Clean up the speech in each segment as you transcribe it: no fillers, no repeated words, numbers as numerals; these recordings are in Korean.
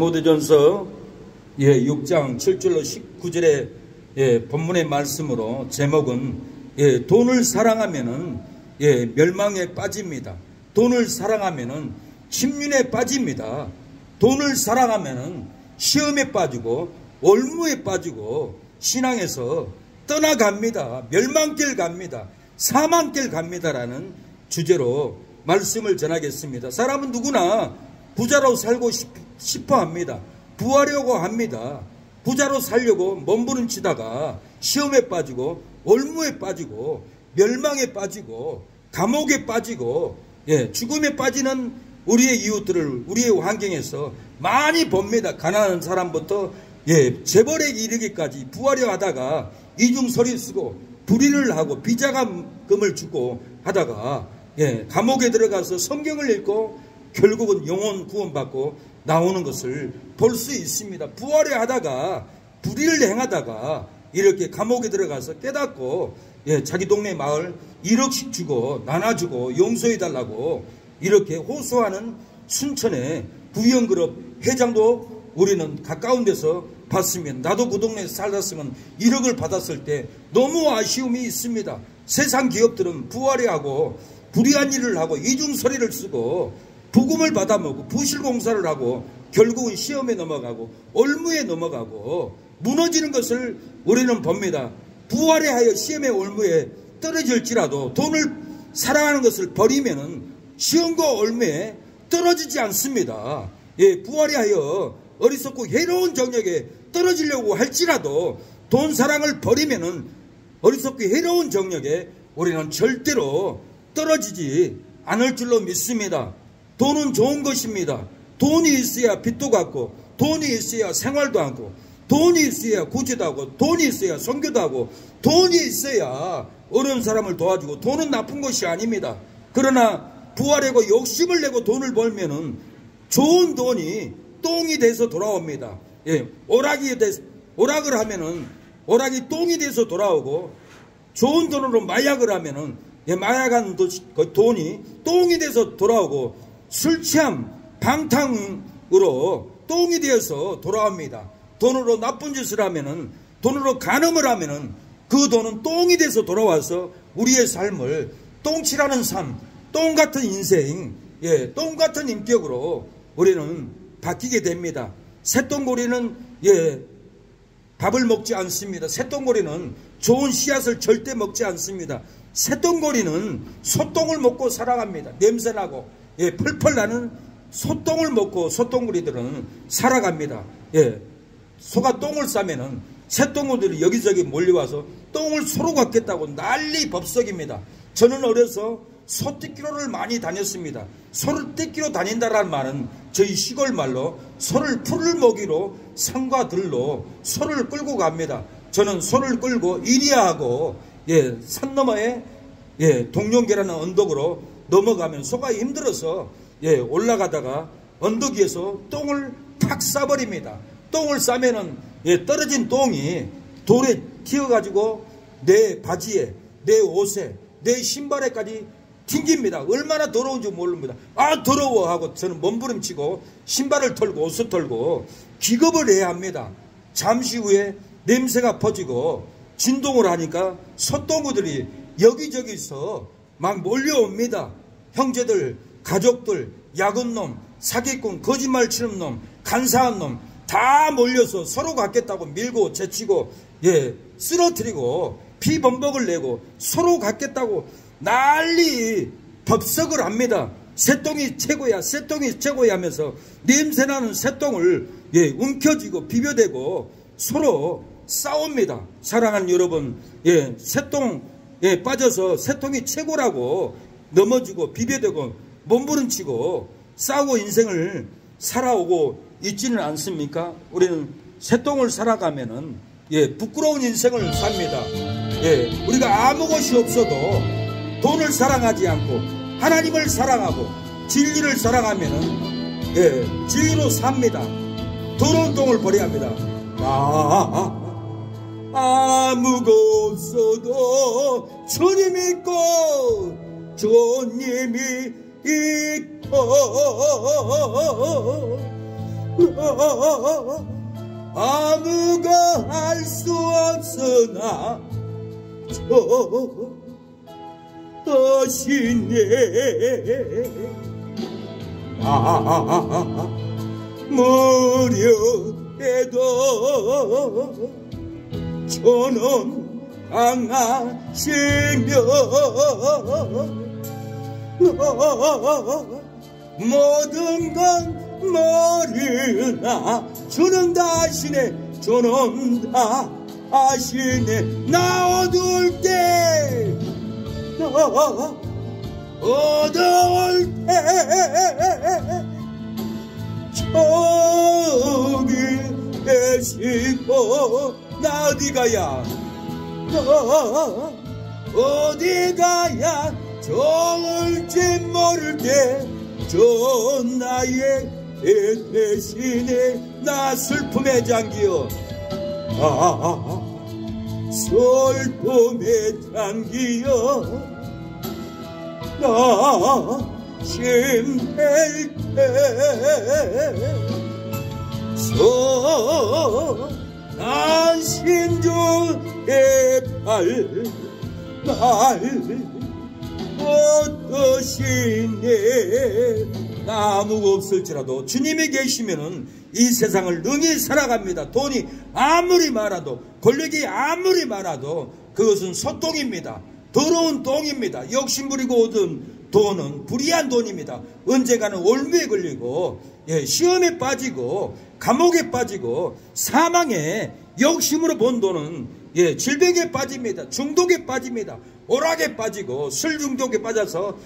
디모데전서 6장 7절로 19절의 본문의 말씀으로 제목은 돈을 사랑하면은 멸망에 빠집니다. 돈을 사랑하면은 침륜에 빠집니다. 돈을 사랑하면은 시험에 빠지고 올무에 빠지고 신앙에서 떠나갑니다. 멸망길 갑니다. 사망길 갑니다라는 주제로 말씀을 전하겠습니다. 사람은 누구나 부자로 살고 싶어 합니다. 부하려고 합니다. 부자로 살려고 몸부림치다가 시험에 빠지고 올무에 빠지고 멸망에 빠지고 감옥에 빠지고 죽음에 빠지는 우리의 이웃들을 우리의 환경에서 많이 봅니다. 가난한 사람부터 재벌에 이르기까지 부하려 하다가 이중서리 쓰고 불의를 하고 비자금을 주고 하다가 감옥에 들어가서 성경을 읽고 결국은 영혼 구원받고 나오는 것을 볼 수 있습니다. 부하려 하다가 불의를 행하다가 이렇게 감옥에 들어가서 깨닫고 자기 동네 마을 1억씩 주고 나눠주고 용서해달라고 이렇게 호소하는 순천의 부영그룹 회장도 우리는 가까운 데서 봤습니다. 나도 그 동네에 살았으면 1억을 받았을 때 너무 아쉬움이 있습니다. 세상 기업들은 부하려 하고 불의한 일을 하고 이중서리를 쓰고 부금을 받아먹고 부실공사를 하고 결국은 시험에 넘어가고 올무에 넘어가고 무너지는 것을 우리는 봅니다. 부하려 하여 시험에 올무에 떨어질지라도 돈을 사랑하는 것을 버리면은 시험과 올무에 떨어지지 않습니다. 부하려 하여 어리석고 해로운 정력에 떨어지려고 할지라도 돈 사랑을 버리면은 어리석고 해로운 정력에 우리는 절대로 떨어지지 않을 줄로 믿습니다. 돈은 좋은 것입니다. 돈이 있어야 빚도 갚고 돈이 있어야 생활도 하고 돈이 있어야 구제도 하고 돈이 있어야 선교도 하고 돈이 있어야 어려운 사람을 도와주고 돈은 나쁜 것이 아닙니다. 그러나 부하려고 욕심을 내고 돈을 벌면은 좋은 돈이 똥이 돼서 돌아옵니다. 오락을 하면은 오락이 똥이 돼서 돌아오고 좋은 돈으로 마약을 하면은 마약한 돈이 똥이 돼서 돌아오고 술 취함 방탕으로 똥이 되어서 돌아옵니다. 돈으로 나쁜 짓을 하면은 돈으로 간음을 하면은 그 돈은 똥이 돼서 돌아와서 우리의 삶을 똥칠하는 삶, 똥 같은 인생, 똥 같은 인격으로 우리는 바뀌게 됩니다. 새똥고리는 밥을 먹지 않습니다. 새똥고리는 좋은 씨앗을 절대 먹지 않습니다. 새똥고리는 소똥을 먹고 살아갑니다. 냄새나고 펄펄 나는 소똥을 먹고 소똥구리들은 살아갑니다. 소가 똥을 싸면은 새똥구들이 여기저기 몰려와서 똥을 서로 갖겠다고 난리 법석입니다. 저는 어려서 소 뜯기로를 많이 다녔습니다. 소를 뜯기로 다닌다라는 말은 저희 시골 말로 소를 풀을 먹이로 산과 들로 소를 끌고 갑니다. 저는 소를 끌고 이리하고 산 너머에 동룡계라는 언덕으로 넘어가면 소가 힘들어서 올라가다가 언덕 위에서 똥을 탁 싸버립니다. 똥을 싸면은 떨어진 똥이 돌에 튀어가지고 내 바지에, 내 옷에, 내 신발에까지 튕깁니다. 얼마나 더러운지 모릅니다. 아 더러워 하고 저는 몸부림치고 신발을 털고 옷을 털고 기겁을 해야 합니다. 잠시 후에 냄새가 퍼지고 진동을 하니까 소똥구들이 여기저기서 막 몰려옵니다. 형제들, 가족들, 야근놈, 사기꾼, 거짓말 치는 놈, 간사한 놈 다 몰려서 서로 갖겠다고 밀고 제치고 쓰러뜨리고 피범벅을 내고 서로 갖겠다고 난리 법석을 합니다. 새똥이 최고야, 새똥이 최고야 하면서 냄새나는 새똥을 움켜쥐고 비벼대고 서로 싸웁니다. 사랑하는 여러분, 새똥에 빠져서 새똥이 최고라고 넘어지고 비벼대고 몸부림치고 싸우고 인생을 살아오고 있지는 않습니까? 우리는 새똥을 살아가면은 부끄러운 인생을 삽니다. 우리가 아무 것이 없어도 돈을 사랑하지 않고 하나님을 사랑하고 진리를 사랑하면은 진리로 삽니다. 더러운 똥을 버려야 합니다. 아무것도 없어도 주님 믿고 주님이 있고 아무가 알 수 없으나 저 대신에 무료해도 저는 강하시며 모든 건 모르나 주는 다 아시네. 주는 다 아시네. 나 어두울 때 어두울 때 저기 계시고 나 어디 가야 어디 가야 좋을지 모를 때 저 나의 대신에 나 슬픔의 장기여 슬픔의 장기여 나 힘들 때난 신주의 날 어떠시네. 아무가 없을지라도 주님이 계시면은 이 세상을 능히 살아갑니다. 돈이 아무리 많아도 권력이 아무리 많아도 그것은 소똥입니다. 더러운 똥입니다. 욕심부리고 얻은 돈은 불의한 돈입니다. 언젠가는 올무에 걸리고 시험에 빠지고 감옥에 빠지고 사망에 욕심으로 번 돈은 질병에 빠집니다. 중독에 빠집니다. 오락에 빠지고 술 중독에 빠져서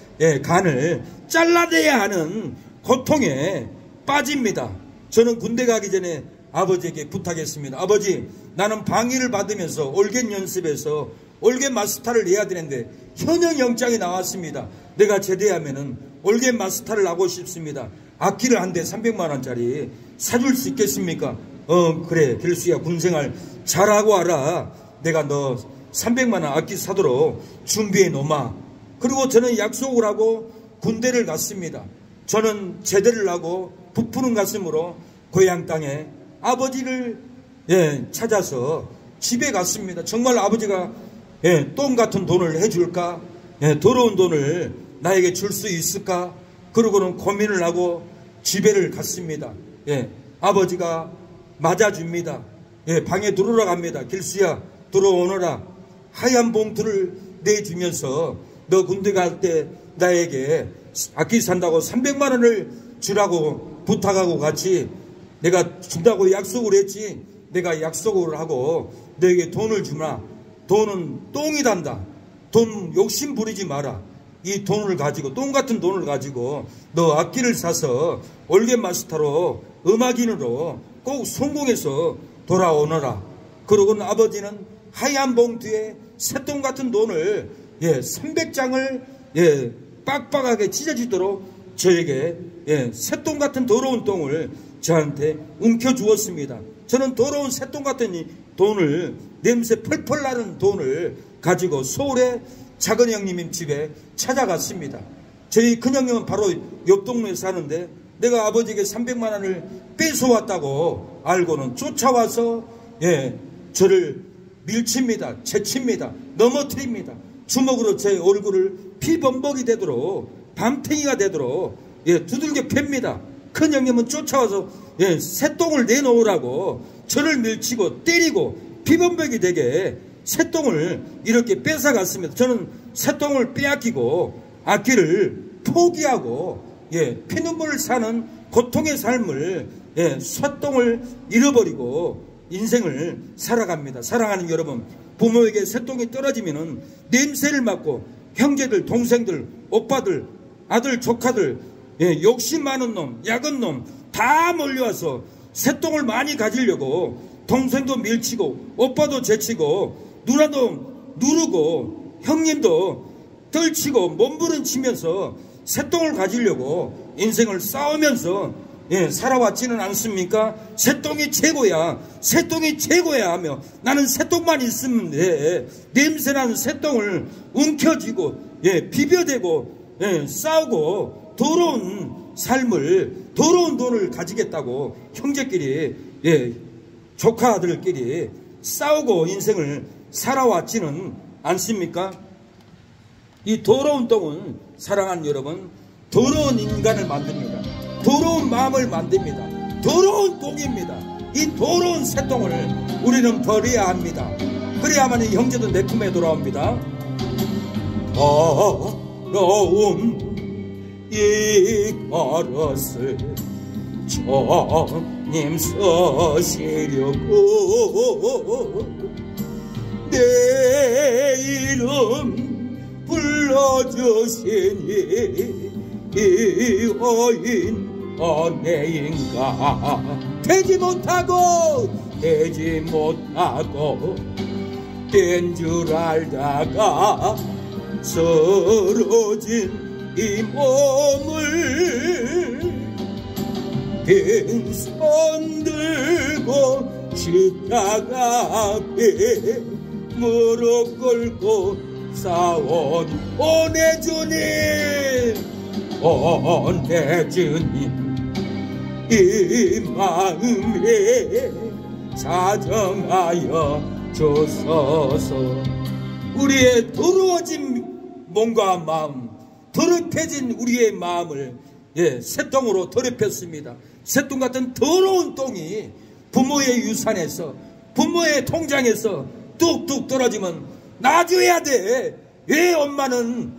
간을 잘라내야 하는 고통에 빠집니다. 저는 군대 가기 전에 아버지에게 부탁했습니다. 아버지, 나는 방위를 받으면서 올겐 연습에서 올겐 마스터를 내야 되는데 현역 영장이 나왔습니다. 내가 제대하면은 올겐 마스터를 하고 싶습니다. 악기를 한 대 300만 원짜리 사줄 수 있겠습니까? 그래, 길수야, 군생활 잘하고 와라. 내가 너 300만 원 악기 사도록 준비해 놓마. 그리고 저는 약속을 하고 군대를 갔습니다. 저는 제대를 하고 부푸는 가슴으로 고향 땅에 아버지를 찾아서 집에 갔습니다. 정말 아버지가 똥 같은 돈을 해줄까? 더러운 돈을 나에게 줄 수 있을까? 그러고는 고민을 하고 집에를 갔습니다. 아버지가 맞아줍니다. 방에 들어갑니다. 길수야, 들어오너라. 하얀 봉투를 내주면서 너 군대 갈 때 나에게 악기 산다고 300만 원을 주라고 부탁하고 같이 내가 준다고 약속을 했지. 내가 약속을 하고 너에게 돈을 주마. 돈은 똥이 단다. 돈 욕심 부리지 마라. 이 돈을 가지고, 똥 같은 돈을 가지고 너 악기를 사서 올겐 마스터로 음악인으로 꼭 성공해서 돌아오너라. 그러고는 아버지는 하얀 봉투에 새똥 같은 돈을 300장을 빡빡하게 찢어지도록 저에게 새똥 같은 더러운 똥을 저한테 움켜주었습니다. 저는 더러운 새똥 같은 이 돈을, 냄새 펄펄 나는 돈을 가지고 서울의 작은 형님 집에 찾아갔습니다. 저희 큰 형님은 바로 옆 동네에 사는데 내가 아버지에게 300만 원을 뺏어왔다고 알고는 쫓아와서 저를 밀칩니다. 채칩니다. 넘어뜨립니다. 주먹으로 제 얼굴을 피범벅이 되도록, 밤탱이가 되도록 두들겨 팹니다. 큰 형님은 쫓아와서 새똥을 내놓으라고 저를 밀치고 때리고 피범벅이 되게 새똥을 이렇게 뺏어갔습니다. 저는 새똥을 빼앗기고 악기를 포기하고 피눈물을 사는 고통의 삶을 새똥을 잃어버리고 인생을 살아갑니다. 사랑하는 여러분, 부모에게 새똥이 떨어지면은 냄새를 맡고 형제들, 동생들, 오빠들, 아들, 조카들, 욕심 많은 놈, 약은 놈 다 몰려와서 새똥을 많이 가지려고 동생도 밀치고 오빠도 제치고 누나도 누르고 형님도 떨치고 몸부림치면서 새똥을 가지려고 인생을 싸우면서 살아왔지는 않습니까? 새똥이 최고야, 새똥이 최고야 하며 나는 새똥만 있으면 돼. 냄새나는 새똥을 움켜쥐고 비벼대고 싸우고 더러운 삶을 더러운 돈을 가지겠다고 형제끼리, 예, 조카들끼리 싸우고 인생을 살아왔지는 않습니까? 이 더러운 똥은 사랑하는 여러분, 더러운 인간을 만듭니다. 더러운 마음을 만듭니다. 더러운 똥입니다. 이 더러운 새똥을 우리는 버려야 합니다. 그래야만 이 형제도 내 품에 돌아옵니다. 더러운 이 버릇을 주님 서시려고 내 이름 불러주시니 이 어인 어내인가 되지 못하고 된 줄 알다가 쓰러진 이 몸을 빈손 들고 십자가 앞에 무릎 꿇고 싸운 오 내 주님, 오 내 주님, 이 마음에 사정하여 주소서. 우리의 더러워진 몸과 마음, 더럽혀진 우리의 마음을, 예, 새똥으로 더럽혔습니다. 새똥 같은 더러운 똥이 부모의 유산에서, 부모의 통장에서 뚝뚝 떨어지면 놔줘야 돼. 왜 엄마는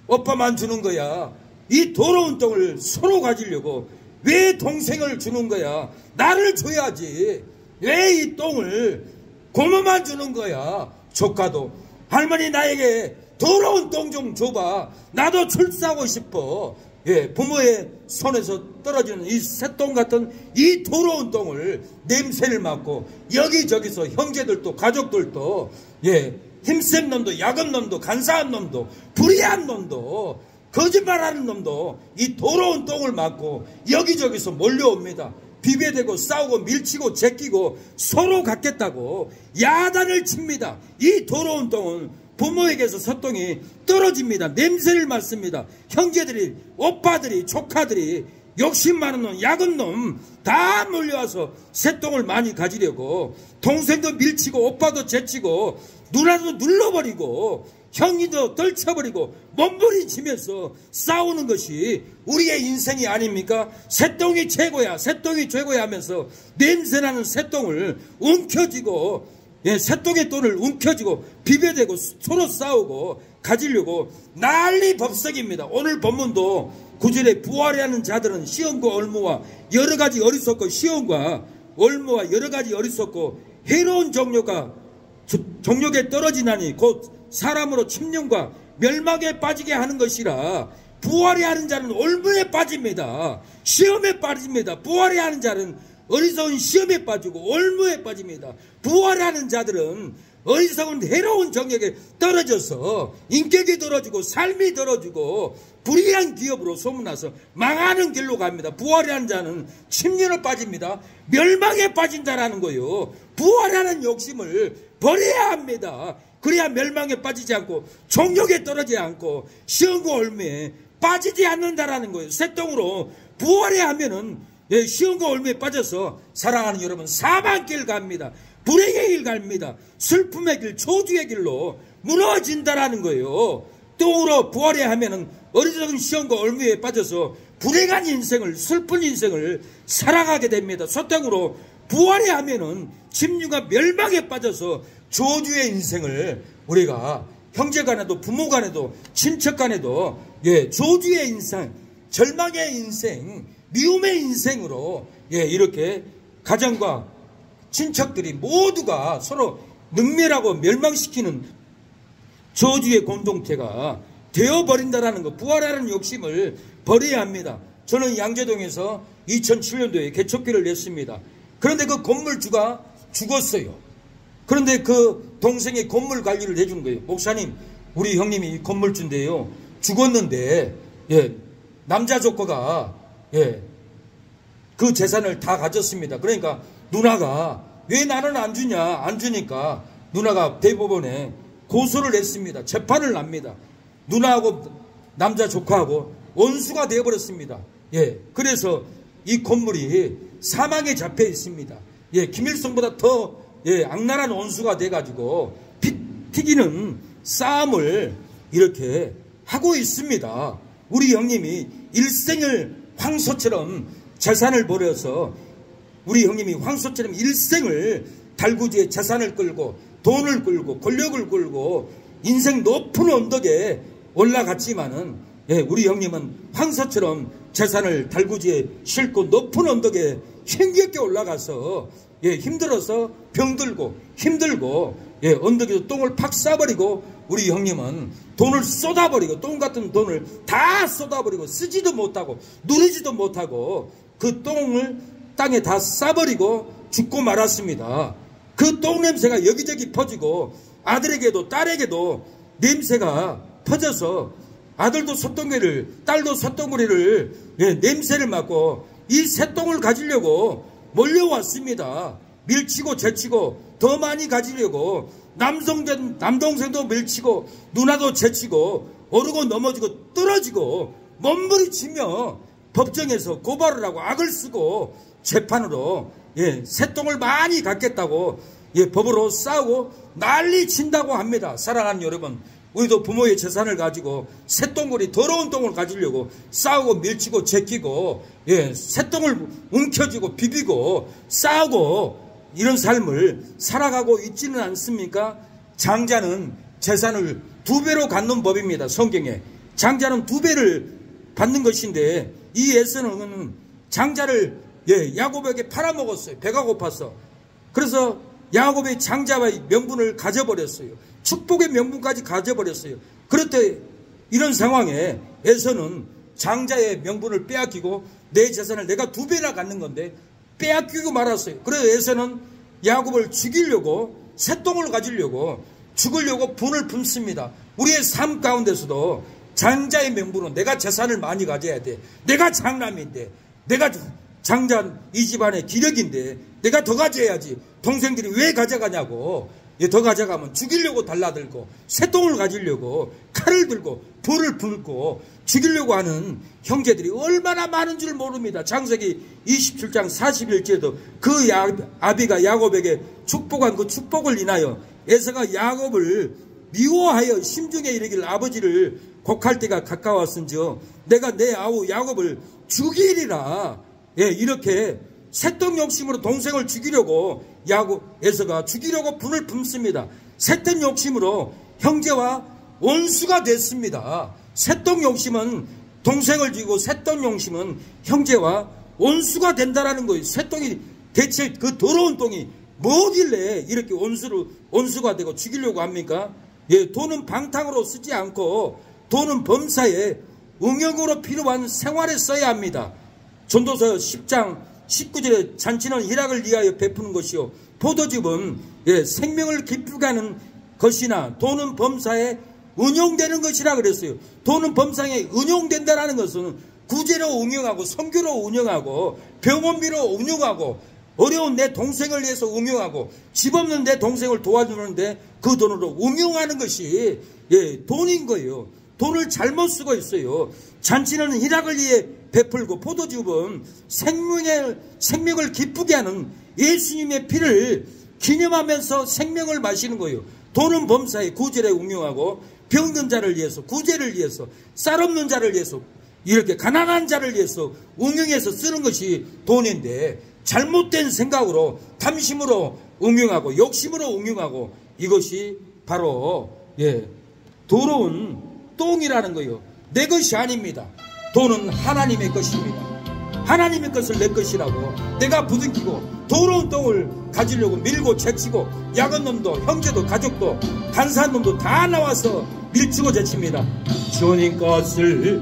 오빠만 주는 거야? 이 더러운 똥을 서로 가지려고 왜 동생을 주는 거야? 나를 줘야지. 왜 이 똥을 고모만 주는 거야? 조카도, 할머니 나에게 더러운 똥 좀 줘봐. 나도 출세하고 싶어. 예, 부모의 손에서 떨어지는 이 새똥 같은 이 더러운 똥을 냄새를 맡고 여기저기서 형제들도 가족들도, 예, 힘센 놈도 야금 놈도 간사한 놈도 불의한 놈도 거짓말하는 놈도 이 더러운 똥을 맡고 여기저기서 몰려옵니다. 비벼대고 싸우고 밀치고 제끼고 서로 갖겠다고 야단을 칩니다. 이 더러운 똥은 부모에게서 새똥이 떨어집니다. 냄새를 맡습니다. 형제들이, 오빠들이, 조카들이, 욕심 많은 놈, 야근 놈 다 몰려와서 새똥을 많이 가지려고 동생도 밀치고 오빠도 제치고 누나도 눌러버리고 형이도 떨쳐버리고 몸부림치면서 싸우는 것이 우리의 인생이 아닙니까? 새똥이 최고야, 새똥이 최고야 하면서 냄새나는 새똥을 움켜쥐고, 예, 새똥의 돈을 움켜쥐고 비벼대고 서로 싸우고 가지려고 난리 법석입니다. 오늘 본문도 9절에 부활하는 자들은 시험과 얼무와 여러가지 어리석고, 시험과 얼무와 여러가지 어리석고 해로운 종력에 떨어지나니 곧 사람으로 침륜과 멸망에 빠지게 하는 것이라. 부활해 하는 자는 올무에 빠집니다. 시험에 빠집니다. 부활해 하는 자는 어리석은 시험에 빠지고 올무에 빠집니다. 부활해 하는 자들은 어리석은 해로운 정력에 떨어져서 인격이 떨어지고 삶이 떨어지고 불의한 기업으로 소문나서 망하는 길로 갑니다. 부활해 하는 자는 침륜에 빠집니다. 멸망에 빠진다라는 거예요. 부활하는 욕심을 버려야 합니다. 그래야 멸망에 빠지지 않고 종욕에 떨어지지 않고 시험과 올무에 빠지지 않는다라는 거예요. 새똥으로 부활해야 하면은, 예, 시험과 올무에 빠져서 사랑하는 여러분 사망길 갑니다. 불행의 길 갑니다. 슬픔의 길, 저주의 길로 무너진다라는 거예요. 똥으로 부활해야 하면은 어리석은 시험과 올무에 빠져서 불행한 인생을, 슬픈 인생을 살아가게 됩니다. 소똥으로 부활해야 하면은 침륜과 멸망에 빠져서 저주의 인생을 우리가 형제 간에도 부모 간에도 친척 간에도, 예, 저주의 인생, 절망의 인생, 미움의 인생으로, 예, 이렇게 가정과 친척들이 모두가 서로 능멸하고 멸망시키는 저주의 공동체가 되어버린다라는 것, 부활하는 욕심을 버려야 합니다. 저는 양재동에서 2007년도에 개척기를 냈습니다. 그런데 그 건물주가 죽었어요. 그런데 그 동생이 건물 관리를 해준 거예요. 목사님, 우리 형님이 건물주인데요, 죽었는데, 예, 남자 조카가, 예, 그 재산을 다 가졌습니다. 그러니까 누나가 왜 나는 안 주냐, 안 주니까 누나가 대법원에 고소를 냈습니다. 재판을 납니다. 누나하고 남자 조카하고 원수가 되어버렸습니다. 예, 그래서 이 건물이 사망에 잡혀 있습니다. 예, 김일성보다 더 악랄한 원수가 돼가지고 피 튀기는 싸움을 이렇게 하고 있습니다. 우리 형님이 일생을 황소처럼 재산을 버려서 우리 형님이 황소처럼 일생을 달구지에 재산을 끌고 돈을 끌고 권력을 끌고 인생 높은 언덕에 올라갔지만은 우리 형님은 황소처럼 재산을 달구지에 싣고 높은 언덕에 힘겹게 올라가서 힘들어서 병들고 힘들고 언덕에서 똥을 팍 싸버리고 우리 형님은 돈을 쏟아버리고 똥 같은 돈을 다 쏟아버리고 쓰지도 못하고 누리지도 못하고 그 똥을 땅에 다 싸버리고 죽고 말았습니다. 그 똥 냄새가 여기저기 퍼지고 아들에게도 딸에게도 냄새가 퍼져서 아들도 솥덩이를 딸도 솥덩이를 냄새를 맡고 이 새똥을 가지려고 몰려왔습니다. 밀치고 제치고 더 많이 가지려고 남동생도 밀치고 누나도 제치고 오르고 넘어지고 떨어지고 몸부리치며 법정에서 고발을 하고 악을 쓰고 재판으로 새똥을 많이 갖겠다고 법으로 싸우고 난리 친다고 합니다. 사랑하는 여러분, 우리도 부모의 재산을 가지고 새똥구리 더러운 똥을 가지려고 싸우고 밀치고 제끼고 새똥을 움켜쥐고 비비고 싸우고 이런 삶을 살아가고 있지는 않습니까? 장자는 재산을 2배로 갖는 법입니다. 성경에 장자는 2배를 받는 것인데 이 에서는 장자를 야곱에게 팔아먹었어요. 배가 고팠어. 그래서 야곱의 장자의 명분을 가져버렸어요. 축복의 명분까지 가져버렸어요. 그렇대 이런 상황에 에서는 장자의 명분을 빼앗기고 내 재산을 내가 2배나 갖는 건데 빼앗기고 말았어요. 그래서 에서는 야곱을 죽이려고 새똥을 가지려고 죽으려고 분을 품습니다. 우리의 삶 가운데서도 장자의 명분은 내가 재산을 많이 가져야 돼. 내가 장남인데 내가 장자 이 집안의 기력인데 내가 더 가져야지. 동생들이 왜 가져가냐고. 더 가져가면 죽이려고 달라들고 새똥을 가지려고 칼을 들고 불을 불고 죽이려고 하는 형제들이 얼마나 많은 줄 모릅니다. 창세기 27장 41절에도 그 아비가 야곱에게 축복한 그 축복을 인하여 에서가 야곱을 미워하여 심중에 이르기를 아버지를 곡할 때가 가까웠은지어 내가 내 아우 야곱을 죽이리라. 이렇게 새똥 욕심으로 동생을 죽이려고 에서가 죽이려고 분을 품습니다. 새똥 욕심으로 형제와 원수가 됐습니다. 새똥 욕심은 동생을 죽이고 새똥 욕심은 형제와 원수가 된다라는 거예요. 새똥이 대체 그 더러운 똥이 뭐길래 이렇게 원수가 되고 죽이려고 합니까? 돈은 방탕으로 쓰지 않고 돈은 범사에 응용으로 필요한 생활에 써야 합니다. 전도서 10장 19절에 잔치는 희락을 위하여 베푸는 것이요 포도즙은 생명을 기쁘게 하는 것이나 돈은 범사에 운용되는 것이라 그랬어요. 돈은 범사에 운용된다는 것은 구제로 운용하고 선교로 운용하고 병원비로 운용하고 어려운 내 동생을 위해서 운용하고 집 없는 내 동생을 도와주는데 그 돈으로 운용하는 것이 돈인 거예요. 돈을 잘못 쓰고 있어요. 잔치는 희락을 위해 베풀고 포도즙은 생명을 기쁘게 하는 예수님의 피를 기념하면서 생명을 마시는 거예요. 돈은 범사에 구제에 운용하고 병든 자를 위해서 구제를 위해서 쌀 없는 자를 위해서 이렇게 가난한 자를 위해서 운용해서 쓰는 것이 돈인데 잘못된 생각으로 탐심으로 운용하고 욕심으로 운용하고 이것이 바로 더러운 똥이라는 거예요. 내 것이 아닙니다. 돈은 하나님의 것입니다. 하나님의 것을 내 것이라고 내가 부둥키고 더러운 똥을 가지려고 밀고 제치고 야건 놈도 형제도 가족도 간사한 놈도 다 나와서 밀치고 제칩니다. 주님 것을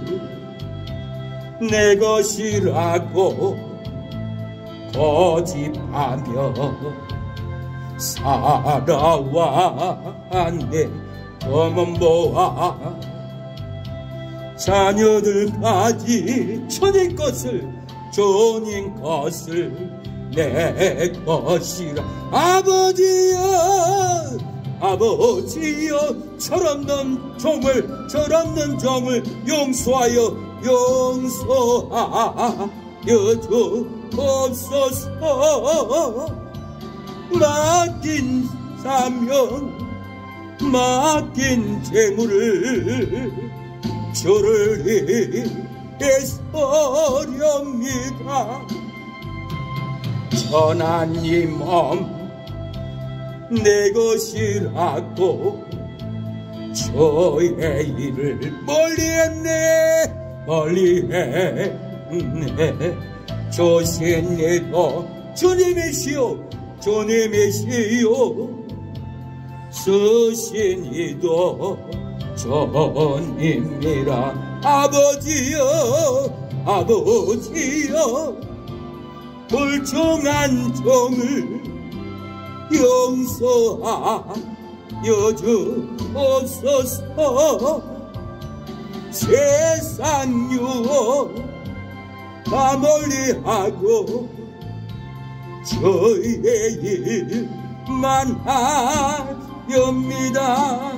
내 것이라고 고집하며 살아왔네. 어머니 모아 자녀들까지 주님 것을 내 것이라. 아버지여 철없는 종을 용서하여 여주옵소서. 맡긴 사명, 맡긴 재물을 저를 애써렵니다. 천한 이 몸 내 것이라고 저의 일을 멀리했네. 조신이도 주님이시오, 주님이시오. 서신이도 주님이라. 아버지여, 아버지여. 불청한 종을 용서하여 주옵소서. 세상 유혹 다 멀리하고 저의 일만 하렵니다.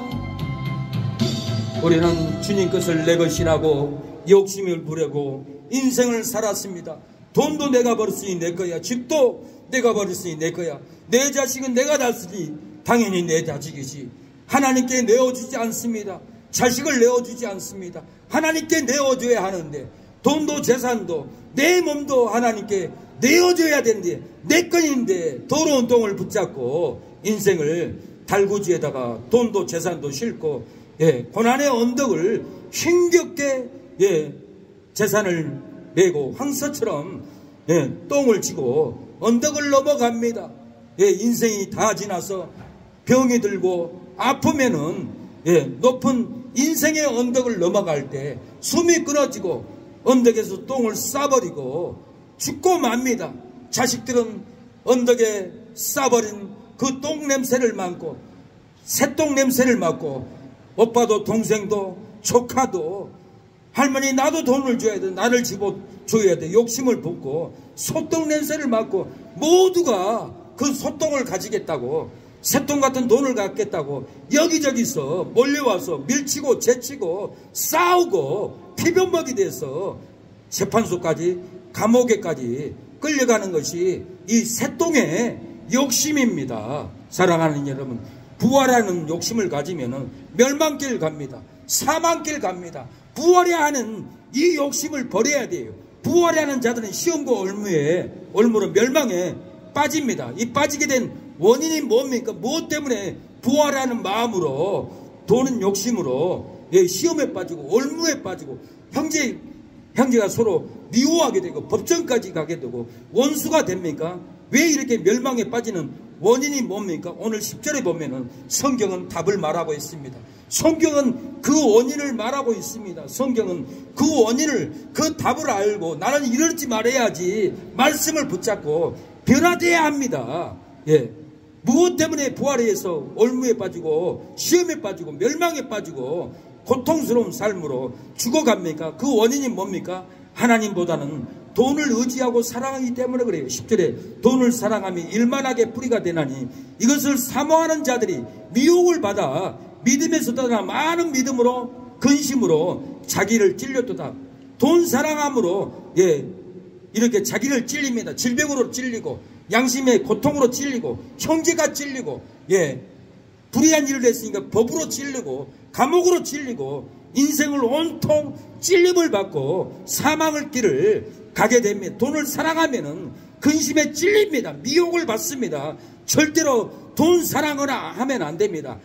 우리는 주님 것을 내 것이라고 욕심을 부리고 인생을 살았습니다. 돈도 내가 벌었으니 내 거야, 집도 내가 벌었으니 내 거야, 내 자식은 내가 낳았으니 당연히 내 자식이지. 하나님께 내어주지 않습니다. 자식을 내어주지 않습니다. 하나님께 내어줘야 하는데, 돈도 재산도 내 몸도 하나님께 내어줘야 되는데, 내 건인데 더러운 똥을 붙잡고 인생을 달구지에다가 돈도 재산도 싣고, 고난의 언덕을 힘겹게 재산을 메고 황소처럼 똥을 치고 언덕을 넘어갑니다. 인생이 다 지나서 병이 들고 아프면은 높은 인생의 언덕을 넘어갈 때 숨이 끊어지고 언덕에서 똥을 싸버리고 죽고 맙니다. 자식들은 언덕에 싸버린 그 똥 냄새를 맡고 새똥 냄새를 맡고, 오빠도 동생도 조카도 할머니 나도 돈을 줘야 돼, 나를 집어줘야 돼 욕심을 붓고 소똥 냄새를 맡고, 모두가 그 소똥을 가지겠다고, 새똥 같은 돈을 갖겠다고 여기저기서 몰려와서 밀치고 제치고 싸우고 피변먹이 돼서 재판소까지 감옥에까지 끌려가는 것이 이 새똥의 욕심입니다. 사랑하는 여러분, 부활하는 욕심을 가지면 멸망길 갑니다. 사망길 갑니다. 부활하는 이 욕심을 버려야 돼요. 부활하는 자들은 시험과 올무로 멸망에 빠집니다. 이 빠지게 된 원인이 뭡니까? 무엇 때문에? 부활하는 마음으로, 도는 욕심으로 시험에 빠지고 올무에 빠지고 형제가 서로 미워하게 되고 법정까지 가게 되고 원수가 됩니까? 왜 이렇게 멸망에 빠지는 원인이 뭡니까? 오늘 10절에 보면은 성경은 답을 말하고 있습니다. 성경은 그 원인을 말하고 있습니다. 성경은 그 원인을, 그 답을 알고 나는 이러지 말아야지 말씀을 붙잡고 변화되어야 합니다. 무엇 때문에 부활해서 올무에 빠지고 시험에 빠지고 멸망에 빠지고 고통스러운 삶으로 죽어갑니까? 그 원인이 뭡니까? 하나님보다는 돈을 의지하고 사랑하기 때문에 그래요. 10절에 돈을 사랑하며 일만하게 뿌리가 되나니 이것을 사모하는 자들이 미혹을 받아 믿음에서 떠나 많은 믿음으로 근심으로 자기를 찔렸도다. 돈 사랑함으로 이렇게 자기를 찔립니다. 질병으로 찔리고 양심의 고통으로 찔리고 형제가 찔리고 불의한 일을 했으니까 법으로 찔리고 감옥으로 찔리고 인생을 온통 찔림을 받고 사망의 길을 가게 됩니다. 돈을 사랑하면은 근심에 찔립니다. 미혹을 받습니다. 절대로 돈 사랑을 하면 안 됩니다.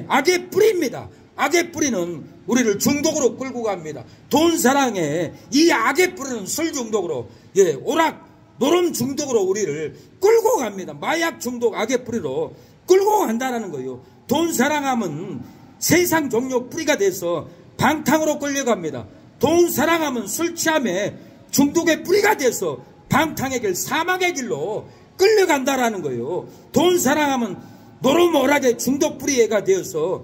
악의 뿌리입니다. 악의 뿌리는 우리를 중독으로 끌고 갑니다. 돈 사랑에 이 악의 뿌리는 술 중독으로, 오락 노름 중독으로 우리를 끌고 갑니다. 마약 중독 악의 뿌리로 끌고 간다는 거예요. 돈 사랑하면 세상 종교 뿌리가 돼서 방탕으로 끌려갑니다. 돈 사랑하면 술 취함에 중독의 뿌리가 돼서 방탕의 길, 사망의 길로 끌려간다라는 거예요. 돈 사랑하면 노름오락의 중독 뿌리가 되어서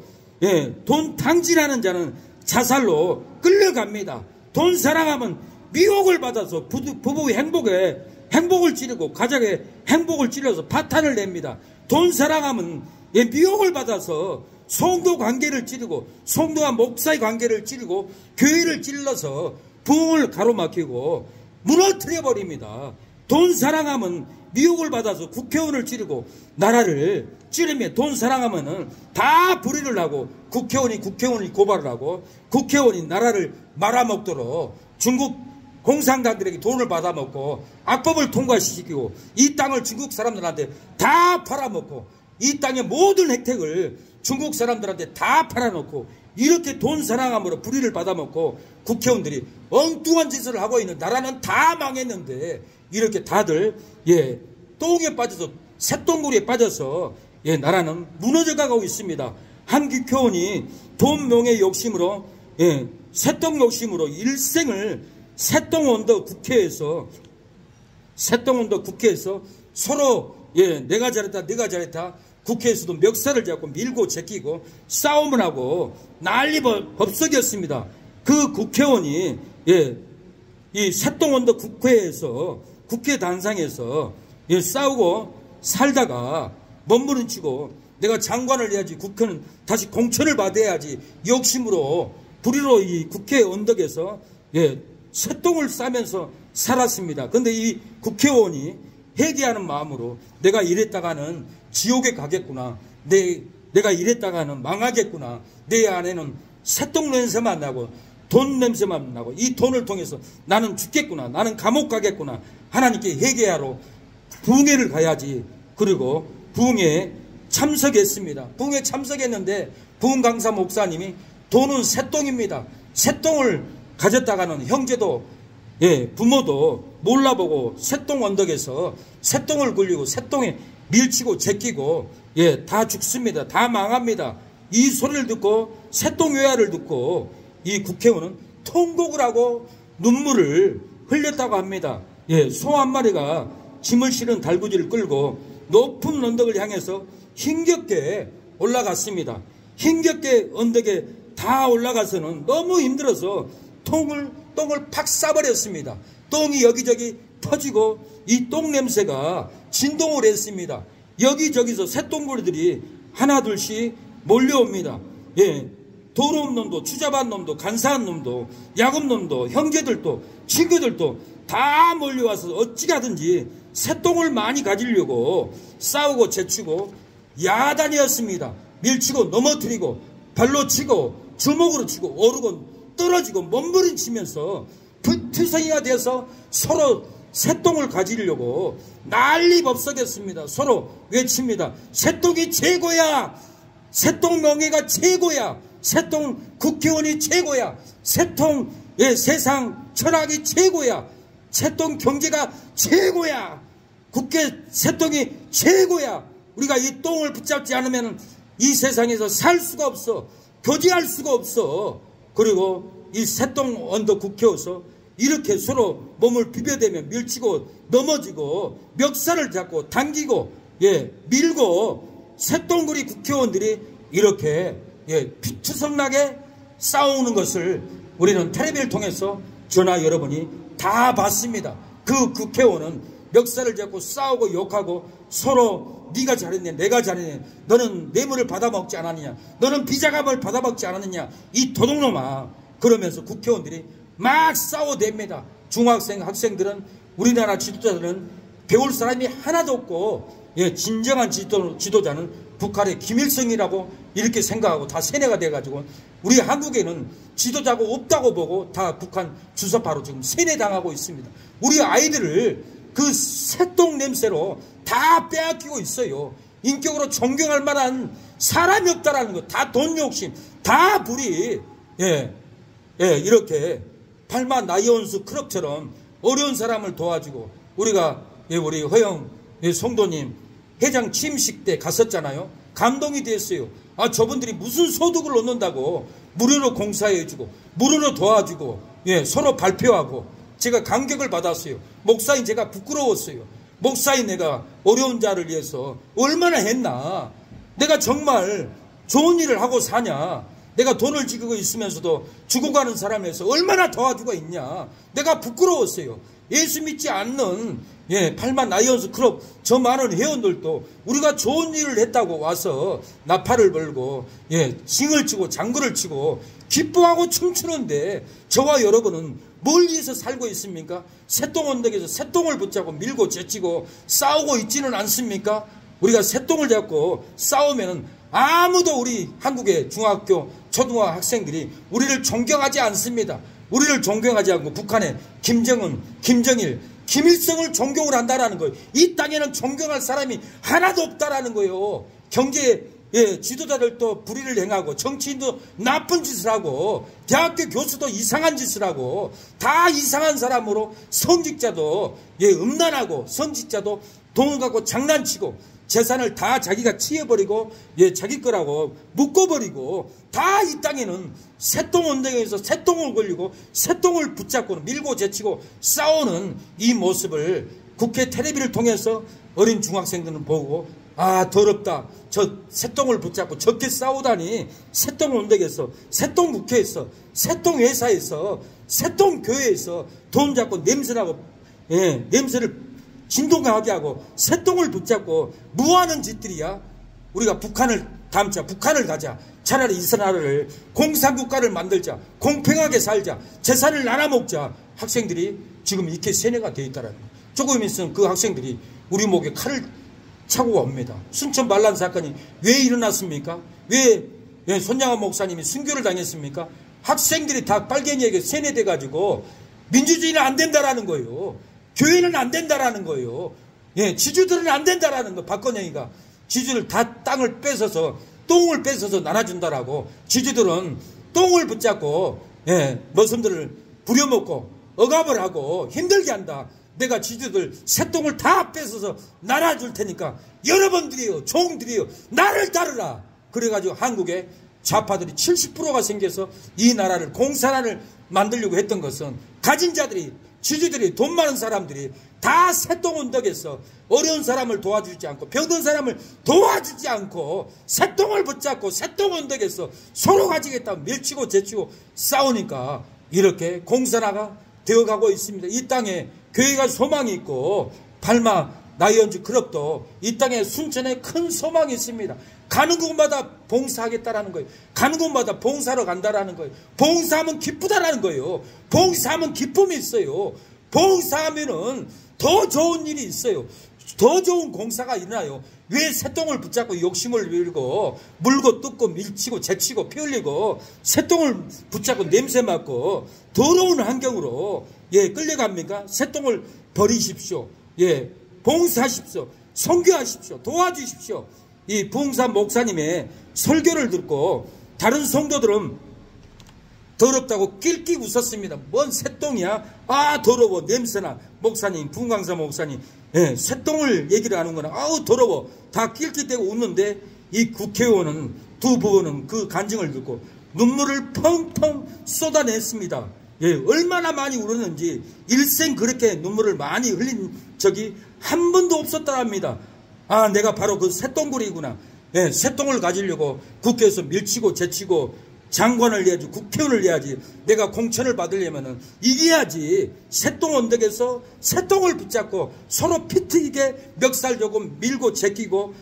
돈 탕진하는 자는 자살로 끌려갑니다. 돈 사랑하면 미혹을 받아서 부부의 행복을 찌르고 가정의 행복을 찌려서 파탄을 냅니다. 돈 사랑하면 미혹을 받아서 성도 관계를 찌르고 성도와 목사의 관계를 찌르고 교회를 찔러서 부흥을 가로막히고 무너뜨려 버립니다. 돈 사랑하면 미혹을 받아서 국회의원을 찌르고 나라를 찌르며, 돈 사랑하면은 다 불의를 하고 국회의원이 고발을 하고 국회의원이 나라를 말아먹도록 중국 공산당들에게 돈을 받아먹고 악법을 통과시키고 이 땅을 중국 사람들한테 다 팔아먹고 이 땅의 모든 혜택을 중국 사람들한테 다 팔아놓고 이렇게 돈 사랑함으로 불의를 받아먹고 국회의원들이 엉뚱한 짓을 하고 있는, 나라는 다 망했는데 이렇게 다들 똥에 빠져서, 새똥구리에 빠져서 나라는 무너져가고 있습니다. 한 국회의원이 돈 명예 욕심으로 새똥 욕심으로 일생을 새똥언더 국회에서 서로 내가 잘했다 국회에서도 멱살을 잡고 밀고 제끼고 싸움을 하고 난리 법석이었습니다. 그 국회의원이 이 새똥언더 국회에서, 국회 단상에서 싸우고 살다가 몸부림치고 내가 장관을 해야지, 국회는 다시 공천을 받아야지 욕심으로 불의로 이 국회 언덕에서 새똥을 싸면서 살았습니다. 그런데 이 국회의원이 회개하는 마음으로 내가 이랬다가는 지옥에 가겠구나, 내가 이랬다가는 망하겠구나, 내 안에는 새똥 냄새만 나고 돈 냄새만 나고 이 돈을 통해서 나는 죽겠구나, 나는 감옥 가겠구나, 하나님께 회개하러 부흥회를 가야지. 그리고 부흥회에 참석했습니다. 부흥회에 참석했는데 부흥 강사 목사님이 돈은 새똥입니다, 새똥을 가졌다가는 형제도 부모도 몰라보고 새똥 언덕에서 새똥을 굴리고 새똥에 밀치고 제끼고 다 죽습니다, 다 망합니다. 이 소리를 듣고, 새똥 외화를 듣고 이 국회의원은 통곡을 하고 눈물을 흘렸다고 합니다. 소 한 마리가 짐을 실은 달구지를 끌고 높은 언덕을 향해서 힘겹게 올라갔습니다. 힘겹게 언덕에 다 올라가서는 너무 힘들어서 똥을 팍 싸버렸습니다. 똥이 여기저기 터지고 이 똥 냄새가 진동을 했습니다. 여기저기서 새똥구리들이 하나둘씩 몰려옵니다. 더러운 놈도, 추잡한 놈도, 간사한 놈도, 야금 놈도, 형제들도, 친구들도 다 몰려와서 어찌가든지 새똥을 많이 가지려고 싸우고 제치고 야단이었습니다. 밀치고 넘어뜨리고 발로 치고 주먹으로 치고 오르고 떨어지고 몸부림치면서 투성이가 돼서 서로 새똥을 가지려고 난리 법석했습니다. 서로 외칩니다. 새똥이 최고야, 새똥 명예가 최고야, 새똥 국회의원이 최고야, 새똥 세상 철학이 최고야, 새똥 경제가 최고야, 국회 새똥이 최고야. 우리가 이 똥을 붙잡지 않으면 이 세상에서 살 수가 없어, 교제할 수가 없어. 그리고 이 새똥 언덕 국회에서 이렇게 서로 몸을 비벼대며 밀치고 넘어지고 멱살을 잡고 당기고 밀고 새똥구리 국회의원들이 이렇게 피투성나게 싸우는 것을 우리는 텔레비를 통해서 저나 여러분이 다 봤습니다. 그 국회의원은 멱살을 잡고 싸우고 욕하고 서로 네가 잘했네, 내가 잘했네, 너는 뇌물을 받아먹지 않았느냐, 너는 비자금을 받아먹지 않았느냐, 이 도둑놈아. 그러면서 국회의원들이 막 싸워댑니다. 중학생, 학생들은, 우리나라 지도자들은 배울 사람이 하나도 없고 진정한 지도자는 북한의 김일성이라고 이렇게 생각하고 다 세뇌가 돼가지고 우리 한국에는 지도자가 없다고 보고 다 북한 주사파로 지금 세뇌당하고 있습니다. 우리 아이들을 그 새똥 냄새로 다 빼앗기고 있어요. 인격으로 존경할 만한 사람이 없다라는 거, 다 돈 욕심, 다 불이. 이렇게 팔만 나이온수 크롭처럼 어려운 사람을 도와주고, 우리가 우리 허영 성도님 회장 취임식 때 갔었잖아요. 감동이 됐어요. 저분들이 무슨 소득을 얻는다고 무료로 공사해주고 무료로 도와주고 서로 발표하고, 제가 감격을 받았어요. 목사인 제가 부끄러웠어요. 목사인 내가 어려운 자를 위해서 얼마나 했나. 내가 정말 좋은 일을 하고 사냐. 내가 돈을 지키고 있으면서도 죽어가는 사람에서 얼마나 도와주고 있냐. 내가 부끄러웠어요. 예수 믿지 않는 8만 나이언스 클럽 저 많은 회원들도 우리가 좋은 일을 했다고 와서 나팔을 벌고 징을 치고 장구를 치고 기뻐하고 춤추는데 저와 여러분은 뭘 위해서 살고 있습니까? 새똥언덕에서 새똥을 붙잡고 밀고 제치고 싸우고 있지는 않습니까? 우리가 새똥을 잡고 싸우면은 아무도 우리 한국의 중학교, 초등학교 학생들이 우리를 존경하지 않습니다. 우리를 존경하지 않고 북한의 김정은, 김정일, 김일성을 존경을 한다라는 거예요. 이 땅에는 존경할 사람이 하나도 없다라는 거예요. 경제 지도자들도 불의를 행하고 정치인도 나쁜 짓을 하고 대학교 교수도 이상한 짓을 하고 다 이상한 사람으로 성직자도 음란하고 성직자도 돈을 갖고 장난치고 재산을 다 자기가 치워버리고 자기 거라고 묶어버리고 다 이 땅에는 새똥언덕에서 새똥을 걸리고 새똥을 붙잡고 밀고 제치고 싸우는 이 모습을 국회 텔레비를 통해서 어린 중학생들은 보고 아 더럽다. 저 새똥을 붙잡고 저렇게 싸우다니 새똥언덕에서 새똥국회에서 새똥회사에서 새똥교회에서 돈 잡고 냄새나고 냄새를 진동하게 하고 새똥을 붙잡고 뭐하는 짓들이야. 우리가 북한을 담자, 북한을 가자. 차라리 이 나라를 공산국가를 만들자, 공평하게 살자, 재산을 나눠먹자. 학생들이 지금 이렇게 세뇌가 되어 있다는 거예요. 조금 있으면 그 학생들이 우리 목에 칼을 차고 옵니다. 순천 반란 사건이 왜 일어났습니까? 왜 손양원 목사님이 순교를 당했습니까? 학생들이 다 빨갱이에게 세뇌돼가지고 민주주의는 안 된다라는 거예요. 교회는 안 된다라는 거예요. 지주들은 안 된다라는 거. 박건영이가 지주들 다 땅을 뺏어서 똥을 뺏어서 나눠준다라고. 지주들은 똥을 붙잡고 머슴들을 부려먹고 억압을 하고 힘들게 한다. 내가 지주들 새똥을 다 뺏어서 나눠줄 테니까 여러분들이요 종들이요 나를 따르라. 그래가지고 한국에 좌파들이 70%가 생겨서 이 나라를 공산화를 만들려고 했던 것은 가진 자들이 지주들이 돈 많은 사람들이 다 새똥언덕에서 어려운 사람을 도와주지 않고 병든 사람을 도와주지 않고 새똥을 붙잡고 새똥언덕에서 서로 가지겠다고 밀치고 제치고 싸우니까 이렇게 공산화가 되어가고 있습니다. 이 땅에 교회가 소망이 있고 발마 나이언즈 클럽도 이 땅에 순천에 큰 소망이 있습니다. 가는 곳마다 봉사하겠다라는 거예요. 가는 곳마다 봉사로 간다라는 거예요. 봉사하면 기쁘다라는 거예요. 봉사하면 기쁨이 있어요. 봉사하면은 더 좋은 일이 있어요. 더 좋은 공사가 일어나요. 왜 새똥을 붙잡고 욕심을 부리고 물고 뜯고 밀치고 제치고 피 흘리고 새똥을 붙잡고 냄새 맡고 더러운 환경으로 끌려갑니까? 새똥을 버리십시오. 봉사하십시오. 선교하십시오. 도와주십시오. 이 부흥산 목사님의 설교를 듣고 다른 성도들은 더럽다고 낄끼 웃었습니다. 뭔 새똥이야? 아 더러워 냄새나. 목사님 부흥강사 목사님 새똥을 얘기를 하는구나. 아우 더러워. 다 낄끼대고 웃는데 이 국회의원은 두 부부는 그 간증을 듣고 눈물을 펑펑 쏟아냈습니다. 얼마나 많이 울었는지 일생 그렇게 눈물을 많이 흘린 적이 한 번도 없었다 합니다. 아 내가 바로 그 새똥구리구나. 새똥을 가지려고 국회에서 밀치고 제치고 장관을 내야지 국회의원을 내야지 내가 공천을 받으려면은 이겨야지. 새똥언덕에서 새똥을 붙잡고 서로 피튀기게 멱살 조금 밀고 제끼고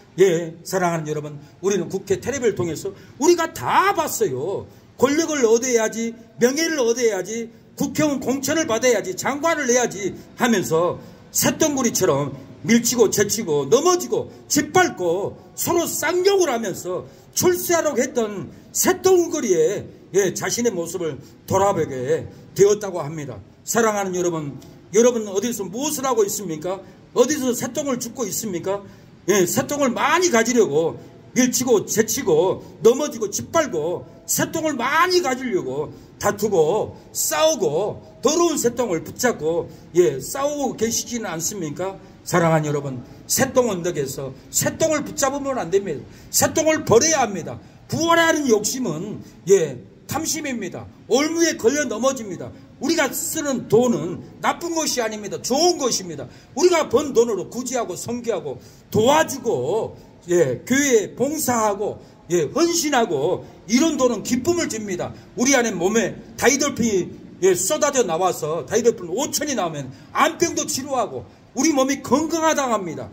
사랑하는 여러분 우리는 국회 텔레비를 통해서 우리가 다 봤어요. 권력을 얻어야지 명예를 얻어야지 국회의원 공천을 받아야지 장관을 내야지 하면서 새똥구리처럼 밀치고 제치고 넘어지고 짓밟고 서로 쌍욕을 하면서 출세하려고 했던 새똥거리에 자신의 모습을 돌아보게 되었다고 합니다. 사랑하는 여러분, 여러분 어디서 무엇을 하고 있습니까? 어디서 새똥을 줍고 있습니까? 새똥을 많이 가지려고 밀치고 제치고 넘어지고 짓밟고 새똥을 많이 가지려고 다투고 싸우고 더러운 새똥을 붙잡고 싸우고 계시지는 않습니까? 사랑하는 여러분 새똥언덕에서 새똥을 붙잡으면 안 됩니다. 새똥을 버려야 합니다. 부활하는 욕심은 탐심입니다. 올무에 걸려 넘어집니다. 우리가 쓰는 돈은 나쁜 것이 아닙니다. 좋은 것입니다. 우리가 번 돈으로 구제하고 선교하고 도와주고 교회에 봉사하고 헌신하고 이런 돈은 기쁨을 줍니다. 우리 안에 몸에 다이돌핀이 쏟아져 나와서 다이돌핀 5천이 나오면 암병도 치료하고 우리 몸이 건강하다고 합니다.